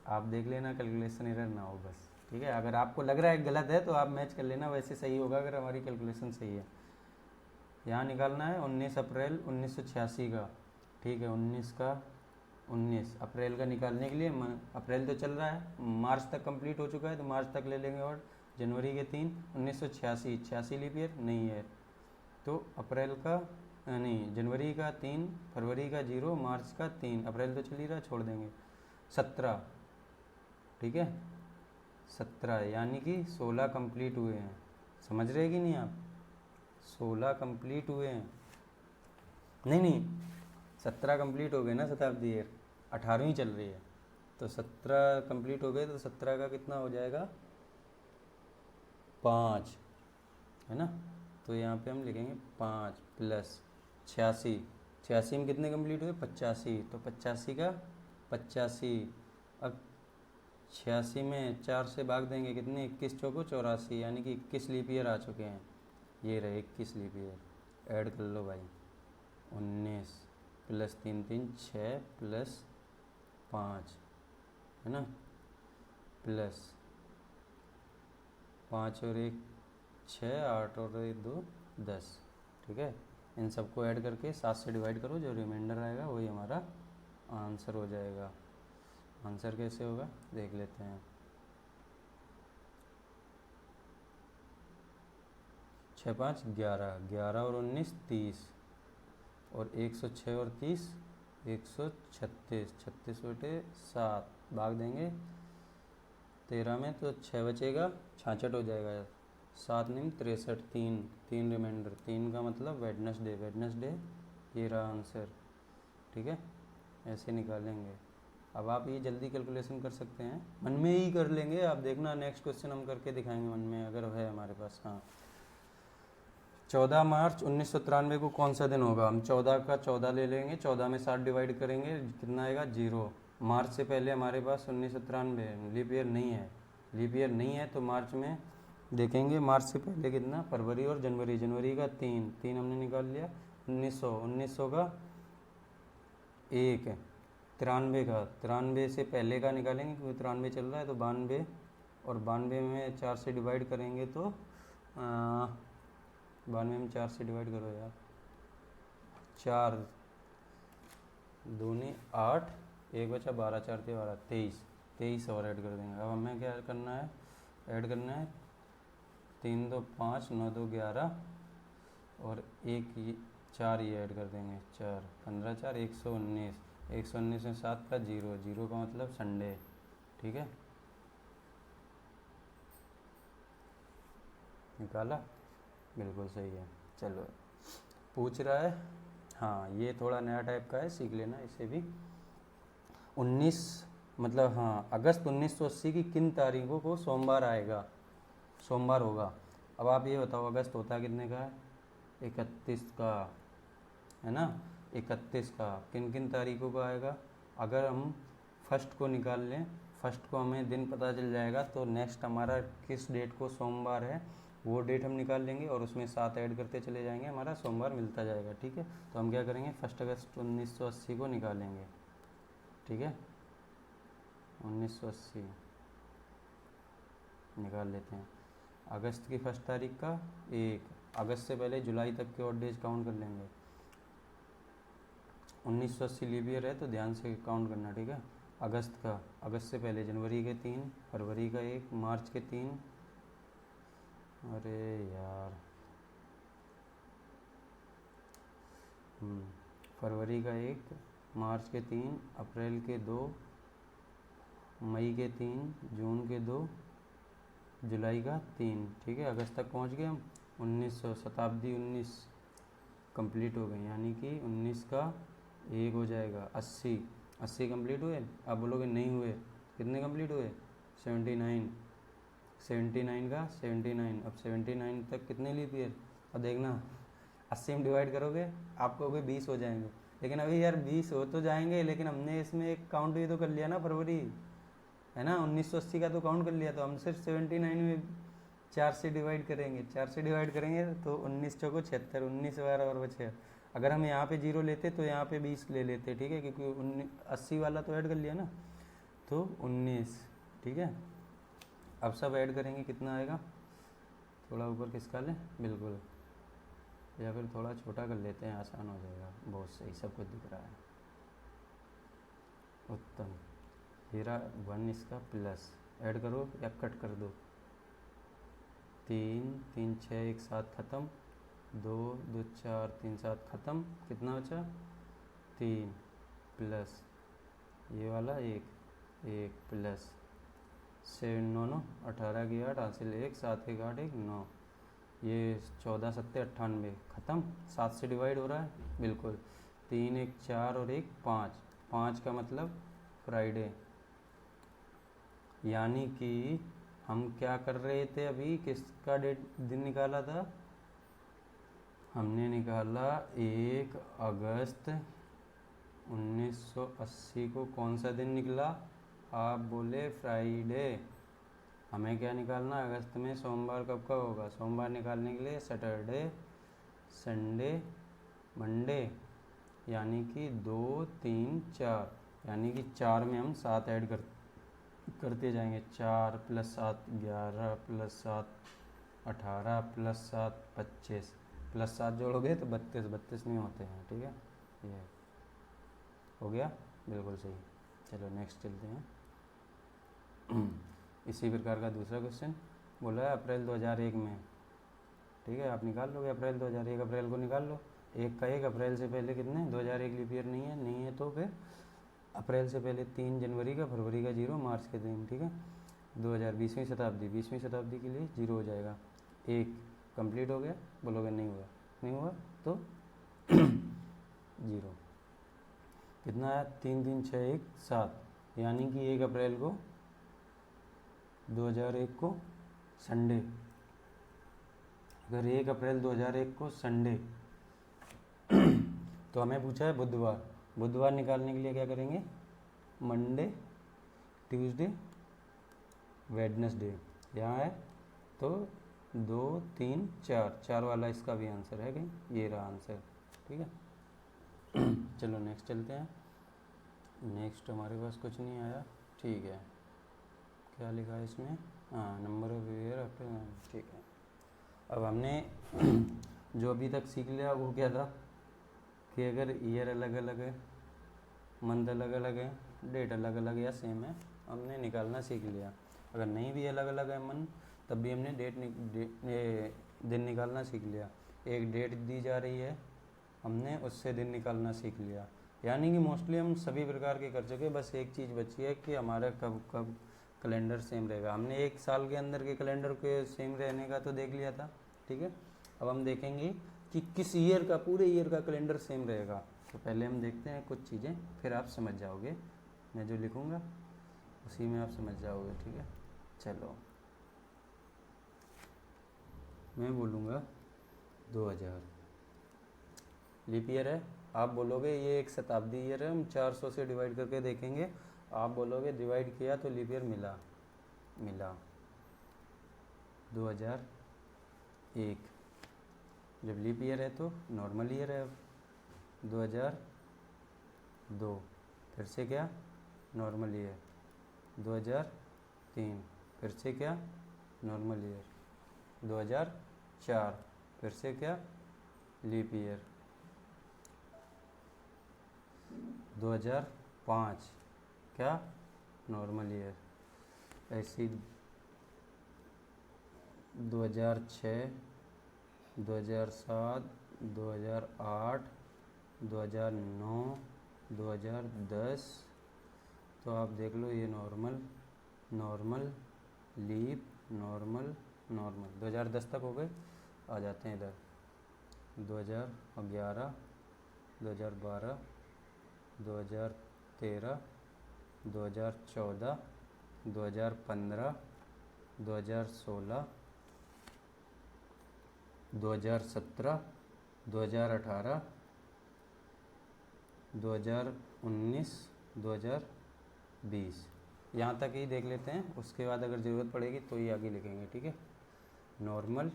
आप देख लेना कैलकुलेशन एरर ना हो बस। ठीक है, अगर आपको लग रहा है गलत है तो आप मैच कर लेना, वैसे सही होगा अगर हमारी कैलकुलेशन सही है। यहाँ निकालना है 19 अप्रैल 1986 का। ठीक है, 19 अप्रैल का निकालने के लिए अप्रैल तो चल रहा है, मार्च तक कंप्लीट हो चुका है तो मार्च तक ले लेंगे। और जनवरी के 3 1986, 86 लीप ईयर नहीं है तो अप्रैल का नहीं, जनवरी का 3, फरवरी का 0, मार्च का 3, अप्रैल तो चल ही रहा, छोड़ देंगे। 17, ठीक है 17, यानी कि 16 कंप्लीट हुए हैं। समझ रहे कि नहीं आप, 16 कंप्लीट हुए हैं, नहीं 17 कंप्लीट हो गए ना शताब्दी ईयर, 18वीं चल रही है तो 17 कंप्लीट हो गए तो 17 का कितना हो जाएगा 5, है ना। तो यहाँ पे हम लिखेंगे 5 प्लस 86, 86 में कितने कंप्लीट हुए 85, तो 85 का 85। अब 86 में 4 से भाग देंगे कितने, 21 चौको 84, यानी कि 21 लीप ईयर आ चुके हैं। ये रहे 21 लीप ईयर, ऐड कर लो भाई। 19 प्लस 3 3 6 प्लस 5, है ना, प्लस 5 और 1 6, 8 और 1 2 10। ठीक है, इन सबको ऐड करके 7 से डिवाइड करो, जो रिमाइंडर आएगा वही हमारा आंसर हो जाएगा। आंसर कैसे होगा देख लेते हैं। 6 5 11, 11 और 19 30, और 106 और 30 136, 36 बटे 7 भाग देंगे 13 में तो 6 बचेगा, 66 हो जाएगा। 7 नहीं 63, 3 रिमाइंडर, 3 का मतलब वेडनेसडे, ये रहा आंसर। ठीक है, ऐसे निकालेंगे। अब आप ये जल्दी कैलकुलेशन कर सकते हैं, मन में ही कर लेंगे आप, देखना नेक्स्ट क्वेश्चन हम करके दिखाएंगे मन में अगर है हमारे पास। हाँ, 14 मार्च 1993 को कौन सा दिन होगा, हम 14 का 14 ले लेंगे, 14 में 7 डिवाइड करेंगे कितना आएगा 0। मार्च से पहले हमारे पास 1993 लीप ईयर नहीं है, लीप ईयर नहीं है तो मार्च में देखेंगे। मार्च से पहले कितना, फरवरी और जनवरी, जनवरी का 3 हमने निकाल लिया। 1900 का 1, 93 का, 93 से पहले का निकालेंगे क्योंकि 93 चल रहा है तो 92, और 92 में 4 से डिवाइड करेंगे तो 92 में 4 से डिवाइड करो यार, 4 दूनी 8, 1 बचा 12, 4 थे 12, 23 और ऐड कर देंगे। अब हमें क्या करना है, ऐड करना है 3 2 5 9 2 11 और 1 4 ये ऐड कर देंगे, 4 15 4 119, 119 में 7 का 0, 0 का मतलब संडे। ठीक है, निकाला, बिल्कुल सही है। चलो पूछ रहा है, हाँ ये थोड़ा नया टाइप का है, सीख लेना इसे भी। 19 मतलब हाँ अगस्त 1980 की किन तारीखों को सोमवार आएगा, सोमवार होगा। अब आप ये बताओ अगस्त होता कितने का है, 31 का, है ना, 31 का किन किन तारीखों का आएगा। अगर हम फर्स्ट को निकाल लें, फर्स्ट को हमें दिन पता चल जाएगा तो नेक्स्ट हमारा किस डेट को सोमवार है वो डेट हम निकाल लेंगे और उसमें 7 ऐड करते चले जाएंगे, हमारा सोमवार मिलता जाएगा। ठीक है, तो हम क्या करेंगे 1 अगस्त 1980 को निकालेंगे। ठीक है, 1980 निकाल लेते हैं। अगस्त की 1 तारीख का 1, अगस्त से पहले जुलाई तक के और डेज काउंट कर लेंगे। 1980 लीप ईयर है तो ध्यान से काउंट करना। ठीक है, अगस्त का, अगस्त से पहले जनवरी के 3, फरवरी का 1, मार्च के 3, अरे यार फरवरी का 1, मार्च के 3, अप्रैल के 2, मई के 3, जून के 2, जुलाई का 3, ठीक है। अगस्त तक पहुंच गए हम। 1900 शताब्दी 19 कंप्लीट हो गई, यानी कि 19 का 1 हो जाएगा 80। 80 कंप्लीट हुए। आप बोलोगे नहीं हुए, कितने कंप्लीट हुए? 79। 79 का 79। अब 79 तक कितने लीप ईयर? अब देखना 80 में डिवाइड करोगे आप कहोगे 20 हो जाएंगे, लेकिन अभी यार 20 हो तो जाएंगे, लेकिन हमने इसमें एक काउंट भी तो कर लिया ना, फरवरी, है ना। 1980 का तो काउंट कर लिया, तो हम सिर्फ 79 में 4 से डिवाइड करेंगे। 4 से डिवाइड करेंगे तो 19 चौको 76, 19 बार और बचे। अगर हम यहाँ पे 0 लेते तो यहाँ पे 20 ले लेते, ठीक है, क्योंकि 80 वाला तो ऐड कर लिया ना, तो 19, ठीक है। अब सब ऐड करेंगे, कितना आएगा? थोड़ा ऊपर खिसका लें, बिल्कुल, या फिर थोड़ा छोटा कर लेते हैं, आसान हो जाएगा। बहुत सही, सब कुछ दिख रहा है, उत्तम। हीरा 1 इसका प्लस, ऐड करो या कट कर दो। 3 3 6 1 7 ख़त्म, 2 2 4 3 7 ख़त्म, कितना बचा? 3 प्लस ये वाला 1 प्लस 7 9 9 18 की 8 हासिल 1 7 1 8 1 9, ये 14 7 98 ख़त्म। 7 से डिवाइड हो रहा है, बिल्कुल। 3 1 4 और 1 5, 5 का मतलब फ्राइडे, यानी कि हम क्या कर रहे थे अभी, किसका दिन निकाला था? हमने निकाला 1 अगस्त 1980 को। कौन सा दिन निकला? आप बोले फ्राइडे। हमें क्या निकालना अगस्त में? सोमवार कब का होगा? सोमवार निकालने के लिए सैटरडे, संडे, मंडे, यानी कि 2 3 4, यानी कि 4 में हम 7 ऐड करते जाएंगे। 4 प्लस 7 11 प्लस 7 18 प्लस 7 25, प्लस 7 जोड़ोगे तो 32, 32 नहीं होते हैं, ठीक है। ये हो गया, बिल्कुल सही। चलो नेक्स्ट चलते हैं। इसी प्रकार का दूसरा क्वेश्चन बोला है अप्रैल 2001 में, ठीक है। आप निकाल लोगे अप्रैल 2001, अप्रैल को निकाल लो। 1 का 1, अप्रैल से पहले कितने? 2001 लीप ईयर नहीं है तो फिर अप्रैल से पहले 3 जनवरी का, फरवरी का 0, मार्च के दिन, ठीक है। 2020वीं शताब्दी, 20वीं शताब्दी के लिए 0 हो जाएगा। 1 कंप्लीट हो गया, बोलोगे नहीं हुआ, नहीं हुआ तो 0। कितना आया? 3 3 6 1 7, यानी कि 1 अप्रैल को 2001 को संडे, अगर 1 अप्रैल 2001 को संडे तो हमें पूछा है बुधवार। बुधवार निकालने के लिए क्या करेंगे? मंडे, ट्यूसडे, वेडनेसडे, यहाँ है तो 2 3 4, 4 वाला इसका भी आंसर है कहीं, ये रहा आंसर, ठीक है। चलो नेक्स्ट चलते हैं। नेक्स्ट हमारे पास कुछ नहीं आया, ठीक है। क्या लिखा है इसमें? हाँ, नंबर ऑफ ईयर आफ्टर, ठीक है। अब हमने जो अभी तक सीख लिया वो क्या था कि अगर ईयर अलग अलग है, मंथ अलग अलग है, डेट अलग अलग या सेम है, हमने निकालना सीख लिया। अगर नहीं भी अलग अलग है मंथ, तब भी हमने दिन निकालना सीख लिया। एक डेट दी जा रही है, हमने उससे दिन निकालना सीख लिया, यानी कि मोस्टली हम सभी प्रकार के कर चुके। बस एक चीज़ बची है कि हमारा कब कब कैलेंडर सेम रहेगा। हमने एक साल के अंदर के कैलेंडर के सेम रहने का तो देख लिया था, ठीक है। अब हम देखेंगे कि किस ईयर का, पूरे ईयर का कैलेंडर सेम रहेगा। तो पहले हम देखते हैं कुछ चीज़ें, फिर आप समझ जाओगे। मैं जो लिखूँगा उसी में आप समझ जाओगे, ठीक है। चलो मैं बोलूँगा 2000 लीप ईयर है, आप बोलोगे ये एक शताब्दी ईयर है, हम 400 से डिवाइड करके देखेंगे। आप बोलोगे डिवाइड किया तो लीप ईयर मिला 2001। जब लीप ईयर है तो नॉर्मल ईयर है। अब 2002 फिर से क्या? Normal year. 2003 फिर से क्या? Normal year. 2004 फिर से क्या? Leap year. 2005 क्या? Normal year. ऐसी 2006, 2007, 2008, 2009, 2010, तो आप देख लो, ये normal, normal, leap, normal, normal, 2010 तक हो गए। आ जाते हैं इधर 2011, 2012, 2013, 2014, 2015, 2016, 2017, 2018, 2019, 2020, यहाँ तक ही देख लेते हैं। उसके बाद अगर ज़रूरत पड़ेगी तो ही आगे लिखेंगे, ठीक है। Normal,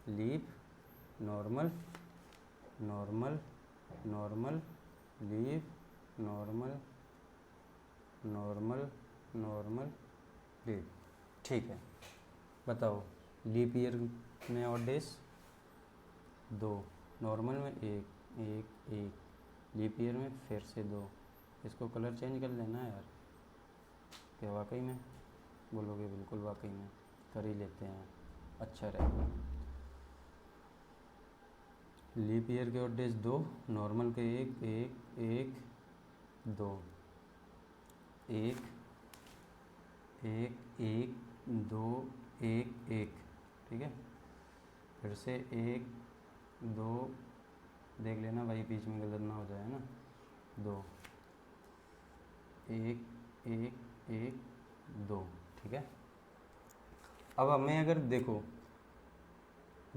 leap, normal, normal, normal, leap, normal, normal, normal, leap. ठीक है, बताओ लीप ईयर में और डेज 2, नॉर्मल में 1, 1, 1, लीप ईयर में फिर से 2। इसको कलर चेंज कर लेना यार। क्या वाकई में बोलोगे? बिल्कुल वाकई में कर ही लेते हैं, अच्छा रहेगा। लीप ईयर के और डेज 2, नॉर्मल के 1, 1, 1, 2, 1, 1, 1, 2, 1, 1, ठीक है। फिर से 1, 2, देख लेना भाई बीच में गलत ना हो जाए ना। 2, 1, 1, 1, 2, ठीक है। अब हमें अगर देखो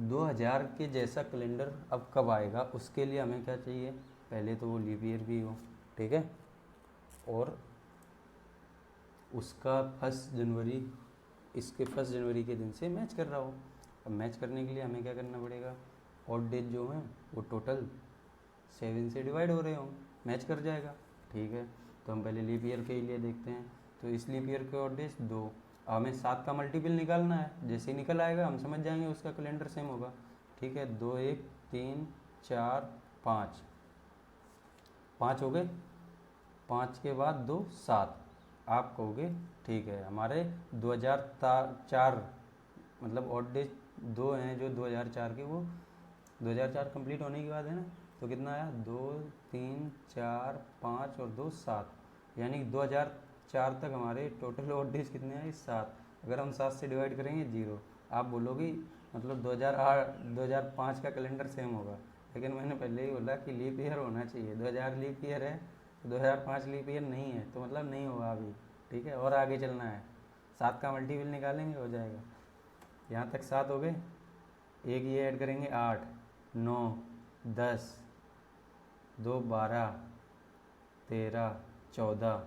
2000 के जैसा कैलेंडर अब कब आएगा, उसके लिए हमें क्या चाहिए? पहले तो वो लीप ईयर भी हो, ठीक है, और उसका 1 जनवरी इसके 1 जनवरी के दिन से मैच कर रहा हो। अब मैच करने के लिए हमें क्या करना पड़ेगा? ऑड डेज जो हैं वो टोटल 7 से डिवाइड हो रहे हों, मैच कर जाएगा, ठीक है। तो हम पहले लीप ईयर के लिए देखते हैं। तो इस लीप ईयर के ऑड डेज 2, हमें 7 का मल्टीपल निकालना है। जैसे ही निकल आएगा हम समझ जाएंगे उसका कैलेंडर सेम होगा, ठीक है। 2, 1, 3, 4, 5, 5 हो गए। 5 के बाद 2, 7। आप कहोगे ठीक है, हमारे 2004 मतलब ऑड डेज 2 हैं जो 2004 के, वो 2004 कंप्लीट होने के बाद है ना। तो कितना आया? 2, 3, 4, 5 और 2, 7, यानी 2004 तक हमारे टोटल ऑड डेज कितने आए? 7। अगर हम 7 से डिवाइड करेंगे 0। आप बोलोगे मतलब 2005 का कैलेंडर सेम होगा, लेकिन मैंने पहले ही बोला कि लीप ईयर होना चाहिए। 2000 लीप ईयर है, 2005 लीप ईयर नहीं है, तो मतलब नहीं होगा अभी, ठीक है। और आगे चलना है, 7 का मल्टीपल निकालेंगे हो जाएगा। यहाँ तक 7 हो गए, एक ये ऐड करेंगे 8, 9, 10, 2, 12, 13, 14,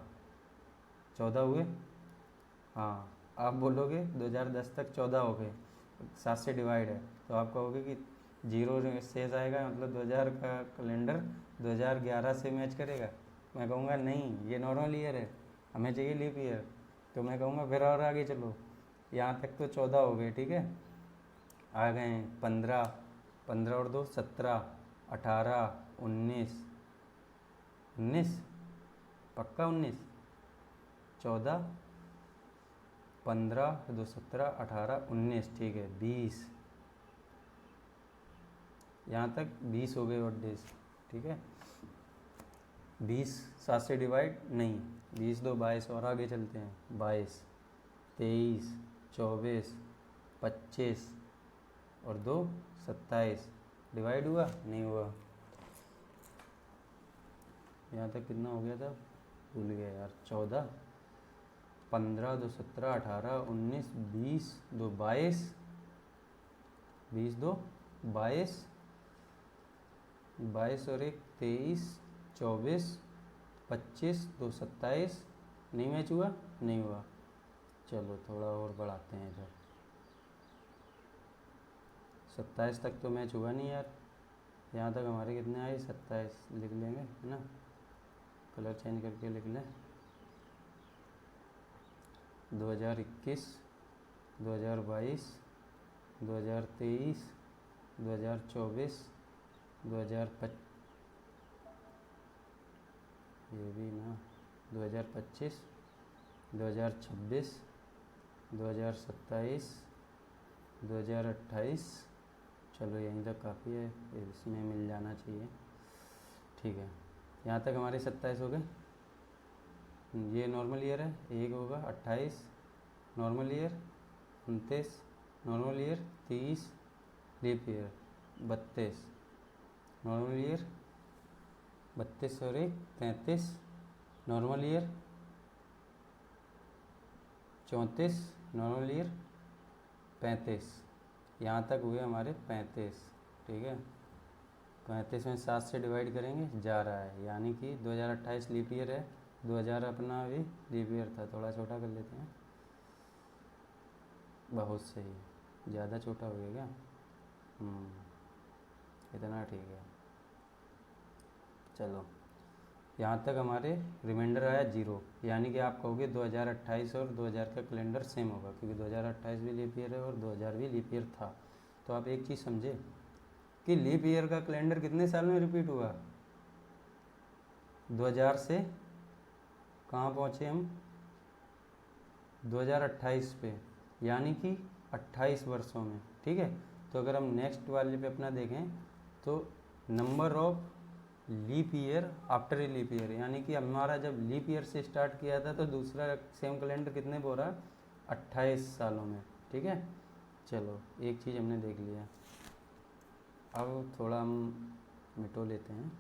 14 हुए। हाँ, आप बोलोगे 2010 तक 14 हो गए, 7 से डिवाइड है, तो आप कहोगे कि 0 शेष आएगा, मतलब 2000 का कैलेंडर 2011 से मैच करेगा। मैं कहूँगा नहीं, ये नॉर्मल ईयर है, हमें चाहिए लीप ईयर। तो मैं कहूँगा फिर और आगे चलो, यहाँ तक तो 14 हो गए, ठीक है। आ गए हैं 15, 15 और 2, 17, 18, 19, 19 पक्का 19, 14, 15, 2, 17, 18, 19, ठीक है। 20, यहाँ तक 20 हो गए ऑड डेज, ठीक है। 20 7 से डिवाइड नहीं, 20, 2, 22 और आगे चलते हैं। 22, 23, 24, 25 और 2, 27, डिवाइड हुआ? नहीं हुआ। यहाँ तक कितना हो गया था? भूल गया यार। 14, 15, 2, 17, 18, 19, 20, 2, 22, 20, 2, 22, 22 और 1, 23, 24, 25, 2, 27, नहीं मैच हुआ? नहीं हुआ। चलो थोड़ा और बढ़ाते हैं इधर, 27 तक तो मैच हुआ नहीं यार। यहाँ तक हमारे कितने आए? 27 लिख लेंगे, है ना, कलर चेंज करके लिख लें। 2021, 2022, 2023, 2024, 2025, ये भी ना, 2025, 2026, 2027, 2028, चलो यहीं तक काफ़ी है, इसमें मिल जाना चाहिए, ठीक है। यहाँ तक हमारे 27 हो गए। ये नॉर्मल ईयर है, एक होगा 28 normal year, 29 normal year, 30 leap year, 32 normal year, 32 और 1 33 नॉर्मल ईयर, 34 नॉर्मल ईयर, 35 यहाँ तक हुए हमारे 35। ठीक है, 35 में 7 से डिवाइड करेंगे, जा रहा है, यानी कि 2028 लीप ईयर है, 2000 अपना भी लीप ईयर था, थोड़ा छोटा कर लेते हैं, बहुत सही, ज़्यादा छोटा हो गया क्या? इतना ठीक है। चलो, यहाँ तक हमारे रिमाइंडर आया 0, यानी कि आप कहोगे 2028 और 2000 का कैलेंडर सेम होगा, क्योंकि 2028 भी लीप ईयर है और 2000 भी लीप ईयर था। तो आप एक चीज़ समझे कि लीप ईयर का कैलेंडर कितने साल में रिपीट हुआ? 2000 से कहाँ पहुँचे हम? 2028 पे, यानी कि 28 वर्षों में। ठीक है, तो अगर हम नेक्स्ट वाले पे अपना देखें तो number of leap year after a leap year, यानी कि हमारा जब लीप ईयर से स्टार्ट किया था तो दूसरा सेम कैलेंडर कितने पे हो रहा? 28 सालों में। ठीक है, चलो एक चीज़ हमने देख लिया, अब थोड़ा हम मिटो लेते हैं।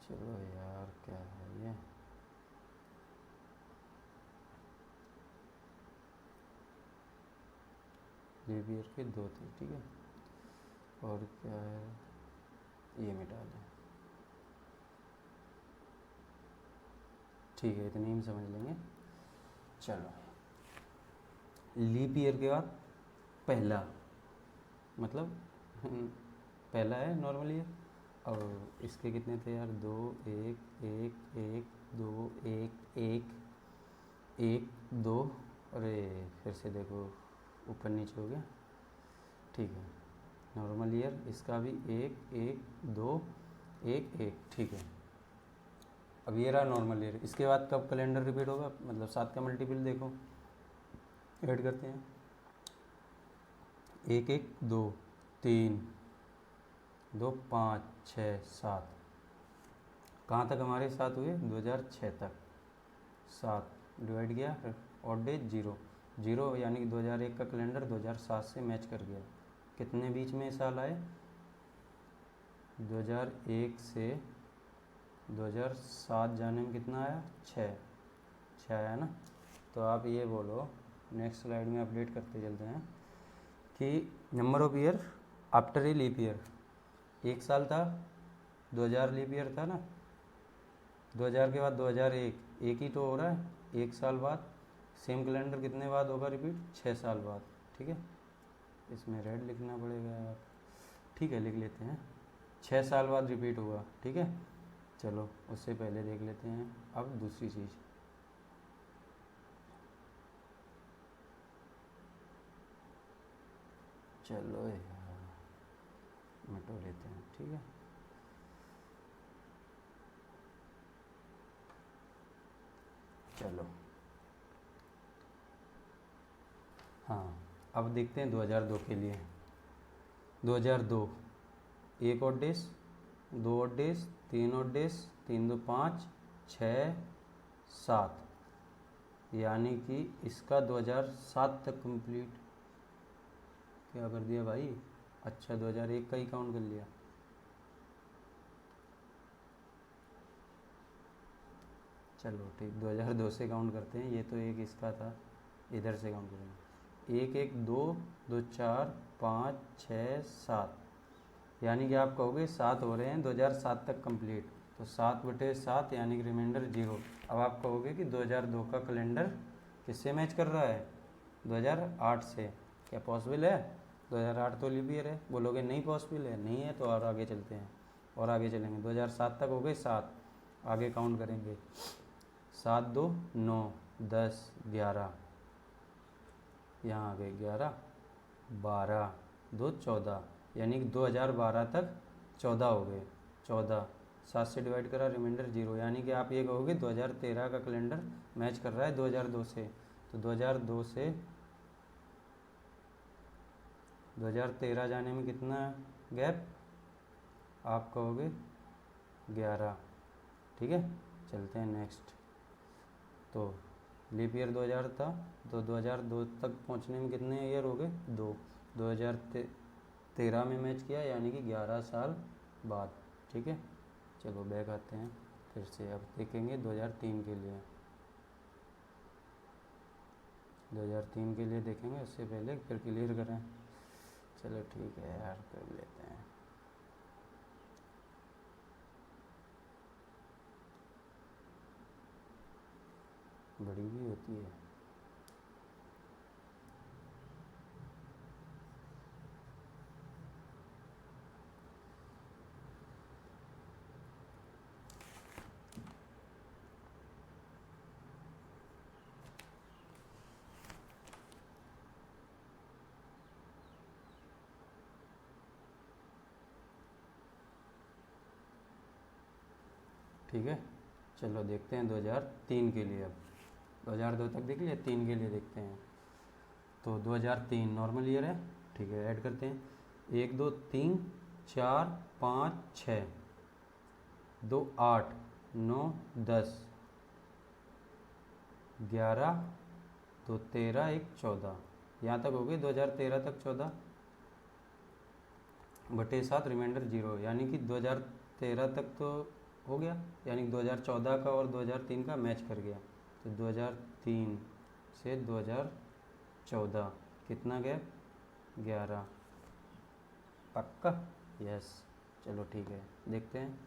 चलो यार, क्या है ये? लीप ईयर के 2 थे। ठीक है, और क्या है, ये मिटा दें। ठीक है, इतनी ही समझ लेंगे। चलो, लीप ईयर के बाद पहला, मतलब पहला है नॉर्मल ईयर, और इसके कितने थे यार? 2 1 1 1 2 1 1 1 2, अरे फिर से देखो ऊपर नीचे हो गया। ठीक है, नॉर्मल ईयर, इसका भी 1 1 2 1 1। ठीक है, अब ये रहा नॉर्मल ईयर। इसके बाद कब कैलेंडर रिपीट होगा? मतलब 7 का मल्टीपल देखो, ऐड करते हैं, 1 1 2 3 2 5 6 7, कहाँ तक हमारे 7 हुए? 2006 तक। 7 डिवाइड किया, और डे 0 0, यानी कि 2001 का कैलेंडर 2007 से मैच कर गया। कितने बीच में साल आए? 2001 से 2007 जाने में कितना आया? 6 आया ना। तो आप ये बोलो, नेक्स्ट स्लाइड में अपडेट करते चलते हैं कि number of year after a leap year, 1 साल था, 2000 लीप ईयर था ना, 2000 के बाद 2001, एक ही तो हो रहा है, 1 साल बाद। सेम कैलेंडर कितने बाद होगा रिपीट? 6 साल बाद। ठीक है, इसमें रेड लिखना पड़ेगा यार, ठीक है लिख लेते हैं, 6 साल बाद रिपीट हुआ। ठीक है, चलो उससे पहले देख लेते हैं अब दूसरी चीज़। चलो यार, मिटो लेते हैं। ठीक है, चलो हाँ, अब देखते हैं 2002 के लिए। 2002, 1 और डेज, 2 और डेज, 3 और डेज, 3 2 5 6 7, यानी कि इसका 2007 तक कंप्लीट। क्या कर दिया भाई? अच्छा, 2001 का ही काउंट कर लिया। चलो ठीक, 2002 से काउंट करते हैं, ये तो एक इसका था, इधर से काउंट करेंगे। 1 1 2 2 4 5 6 7, यानी कि आप कहोगे 7 हो रहे हैं 2007 तक कंप्लीट, तो 7/7 यानी कि रिमाइंडर 0। अब आप कहोगे कि 2002 का कैलेंडर किससे मैच कर रहा है? 2008 से। क्या पॉसिबल है? 2008 तो लीप ईयर है। बोलोगे नहीं पॉसिबल है, नहीं है तो और आगे चलते हैं, और आगे चलेंगे। 2007 तक हो गए 7, आगे काउंट करेंगे, 7 2 9 10 11, यहाँ आ गए 11, 12, 2, 14, यानी कि 2012 तक 14 हो गए। 14 7 से डिवाइड करा, रिमाइंडर 0, यानी कि आप ये कहोगे 2013 का कैलेंडर मैच कर रहा है 2002 से। तो 2002 से 2013 जाने में कितना गैप, आप कहोगे 11। ठीक है, चलते हैं नेक्स्ट। तो लीप ईयर 2000 था, तो 2002 तक पहुंचने में कितने ईयर हो गए, 2। 2013 में मैच किया, यानी कि 11 साल बाद। ठीक है, चलो बैक आते हैं फिर से। अब देखेंगे 2003 के लिए। 2003 के लिए देखेंगे, उससे पहले फिर क्लियर करें। चलो ठीक है यार, कर लेते हैं। बड़ी भी होती है। ठीक है, चलो देखते हैं 2003 के लिए। अब 2002 तक देख लिया, 3 के लिए देखते हैं। तो 2003 नॉर्मल ईयर है। ठीक है, ऐड करते हैं। 1 2 3 4 5 6, 2 8 9 10 11, 2 13, 1 14, यहाँ तक हो गई। 2013 तक 14 बटे 7, रिमाइंडर 0, यानी कि 2013 तक तो हो गया, यानी कि 2014 का और 2003 का मैच कर गया। तो 2003 से 2014 कितना गैप, 11। पक्का, यस। चलो ठीक है, देखते हैं।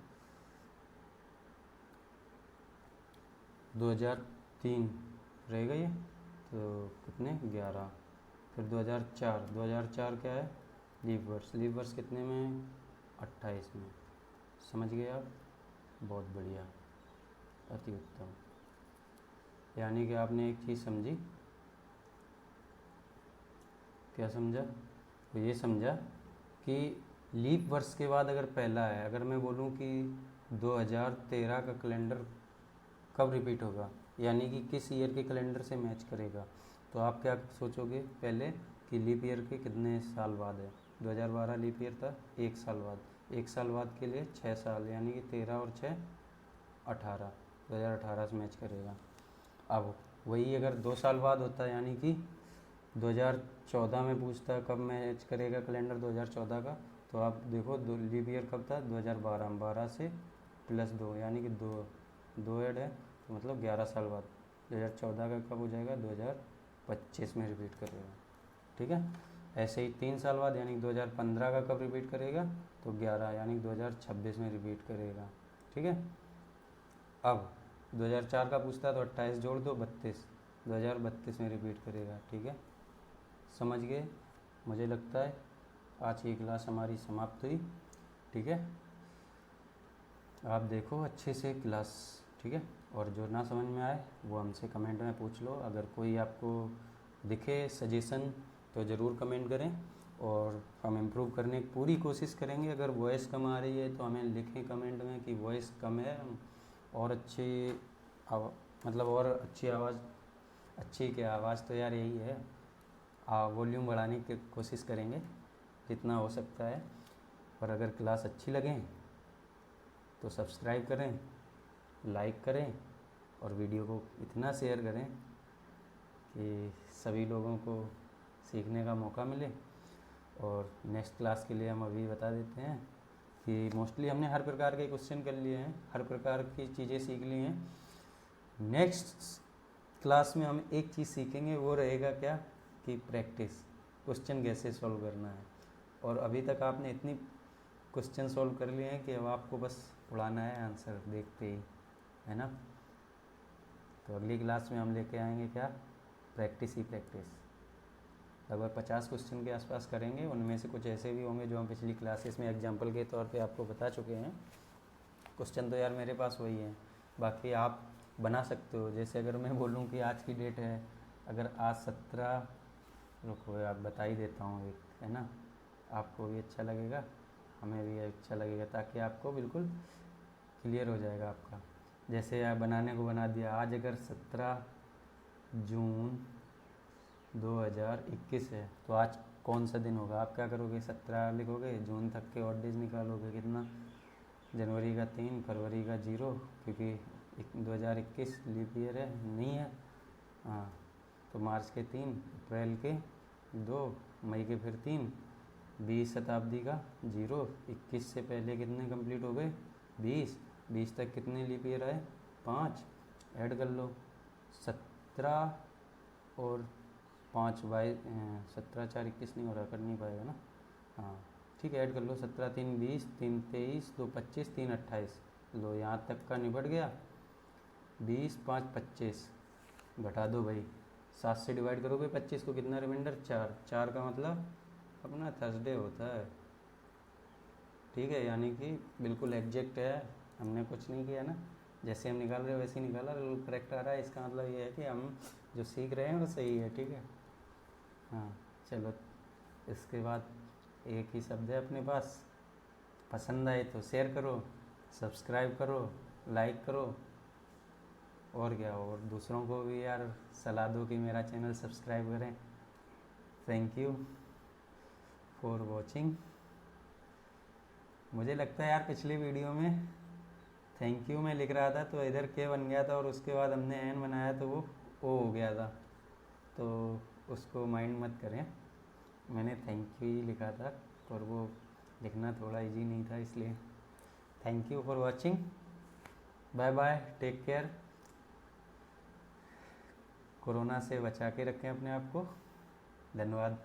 2003 रहेगा ये, तो कितने, 11। फिर 2004 क्या है, लीप वर्ष। लीप वर्ष कितने में, 28 में। समझ गए आप, बहुत बढ़िया, अति उत्तम। यानी कि आपने एक चीज़ समझी। क्या समझा, तो ये समझा कि लीप वर्ष के बाद अगर पहला है, अगर मैं बोलूँ कि 2013 का कैलेंडर कब रिपीट होगा, यानी कि किस ईयर के कैलेंडर से मैच करेगा, तो आप क्या सोचोगे पहले कि लीप ईयर के कितने साल बाद है। 2012 लीप ईयर था, 1 साल बाद। 1 साल बाद के लिए 6 साल, यानी कि 13 और 6 18, 2018 से मैच करेगा। अब वही अगर 2 साल बाद होता, यानी कि 2014 में पूछता कब मैच करेगा कैलेंडर 2014 का, तो आप देखो लीप ईयर कब था, 2012 में। 12 से +2, यानी कि 2 ऐड है, तो मतलब 11 साल बाद। 2014 का कब हो जाएगा, 2025 में रिपीट करेगा। ठीक है, ऐसे ही 3 साल बाद, यानी कि 2015 का कब रिपीट करेगा, तो 11, यानी कि 2026 में रिपीट करेगा। ठीक है, अब 2004 का पूछता है तो 28 जोड़ दो, 32, 2032 में रिपीट करेगा। ठीक है, समझ गए। मुझे लगता है आज की क्लास हमारी समाप्त हुई। ठीक है, आप देखो अच्छे से क्लास। ठीक है, और जो ना समझ में आए वो हमसे कमेंट में पूछ लो। अगर कोई आपको दिखे सजेशन तो ज़रूर कमेंट करें, और हम इम्प्रूव करने की पूरी कोशिश करेंगे। अगर वॉइस कम आ रही है तो हमें लिखें कमेंट में कि वॉइस कम है, हम और अच्छी मतलब और अच्छी आवाज़, अच्छी क्या आवाज़ तो यार यही है, वॉल्यूम बढ़ाने की कोशिश करेंगे जितना हो सकता है। और अगर क्लास अच्छी लगे तो सब्सक्राइब करें, लाइक करें, और वीडियो को इतना शेयर करें कि सभी लोगों को सीखने का मौका मिले। और नेक्स्ट क्लास के लिए हम अभी बता देते हैं कि मोस्टली हमने हर प्रकार के क्वेश्चन कर लिए हैं, हर प्रकार की चीज़ें सीख ली हैं। नेक्स्ट क्लास में हम एक चीज़ सीखेंगे, वो रहेगा क्या, कि प्रैक्टिस, क्वेश्चन कैसे सॉल्व करना है। और अभी तक आपने इतनी क्वेश्चन सॉल्व कर लिए हैं कि अब आपको बस उड़ाना है आंसर देखते ही, है ना। तो अगली क्लास में हम लेके आएंगे क्या, प्रैक्टिस ही प्रैक्टिस। लगभग 50 क्वेश्चन के आसपास करेंगे। उनमें से कुछ ऐसे भी होंगे जो हम पिछली क्लासेस में एग्जाम्पल के तौर पे आपको बता चुके हैं। क्वेश्चन तो यार मेरे पास वही है, बाकी आप बना सकते हो। जैसे अगर मैं बोलूँ कि आज की डेट है, अगर आज 17 रुको आप बता ही देता हूँ एक, है ना, आपको भी अच्छा लगेगा, हमें भी अच्छा लगेगा, ताकि आपको बिल्कुल क्लियर हो जाएगा आपका। जैसे आप बनाने को बना दिया, आज अगर 17 जून 2021 है तो आज कौन सा दिन होगा, आप क्या करोगे, 17 लिखोगे, जून तक के और डेज निकालोगे, कितना, जनवरी का 3, फरवरी का 0, क्योंकि 2021 लीप ईयर है, नहीं है, हाँ, तो मार्च के 3, अप्रैल के 2, मई के फिर 3, 20 शताब्दी का 0, 21 से पहले कितने कंप्लीट हो गए, 20 तक कितने लीप ईयर आए, 5, ऐड कर लो, 17 और 5 बाई 17 4 21 नहीं हो रहा, कर नहीं पाएगा ना, हाँ ठीक है, ऐड कर लो, 17 3 20, 3 23, 2 25, 3 28, लो यहाँ तक का निपट गया, 20 5 25, घटा दो भाई, 7 से डिवाइड करोगे 25 को, कितना रिमाइंडर, 4 का मतलब अपना थर्सडे होता है, ठीक है, यानी कि बिल्कुल एग्जैक्ट है, हमने कुछ नहीं किया ना, जैसे हम निकाल रहे हो वैसे ही निकाला, बिल्कुल करेक्ट आ रहा है, इसका मतलब ये है कि हम जो सीख रहे हैं वो सही है, ठीक है, हाँ चलो, इसके बाद एक ही शब्द है अपने पास, पसंद आए तो शेयर करो, सब्सक्राइब करो, लाइक करो, और क्या, और दूसरों को भी यार सलाह दो कि मेरा चैनल सब्सक्राइब करें। Thank you for watching. मुझे लगता है यार पिछली वीडियो में थैंक यू मैं लिख रहा था तो इधर के बन गया था, और उसके बाद हमने एन बनाया तो वो ओ हो गया था, तो उसको माइंड मत करें, मैंने थैंक यू ही लिखा था, और वो लिखना थोड़ा इजी नहीं था, इसलिए thank you for watching, bye bye, take care, corona से बचा के रखें अपने आप को, धन्यवाद।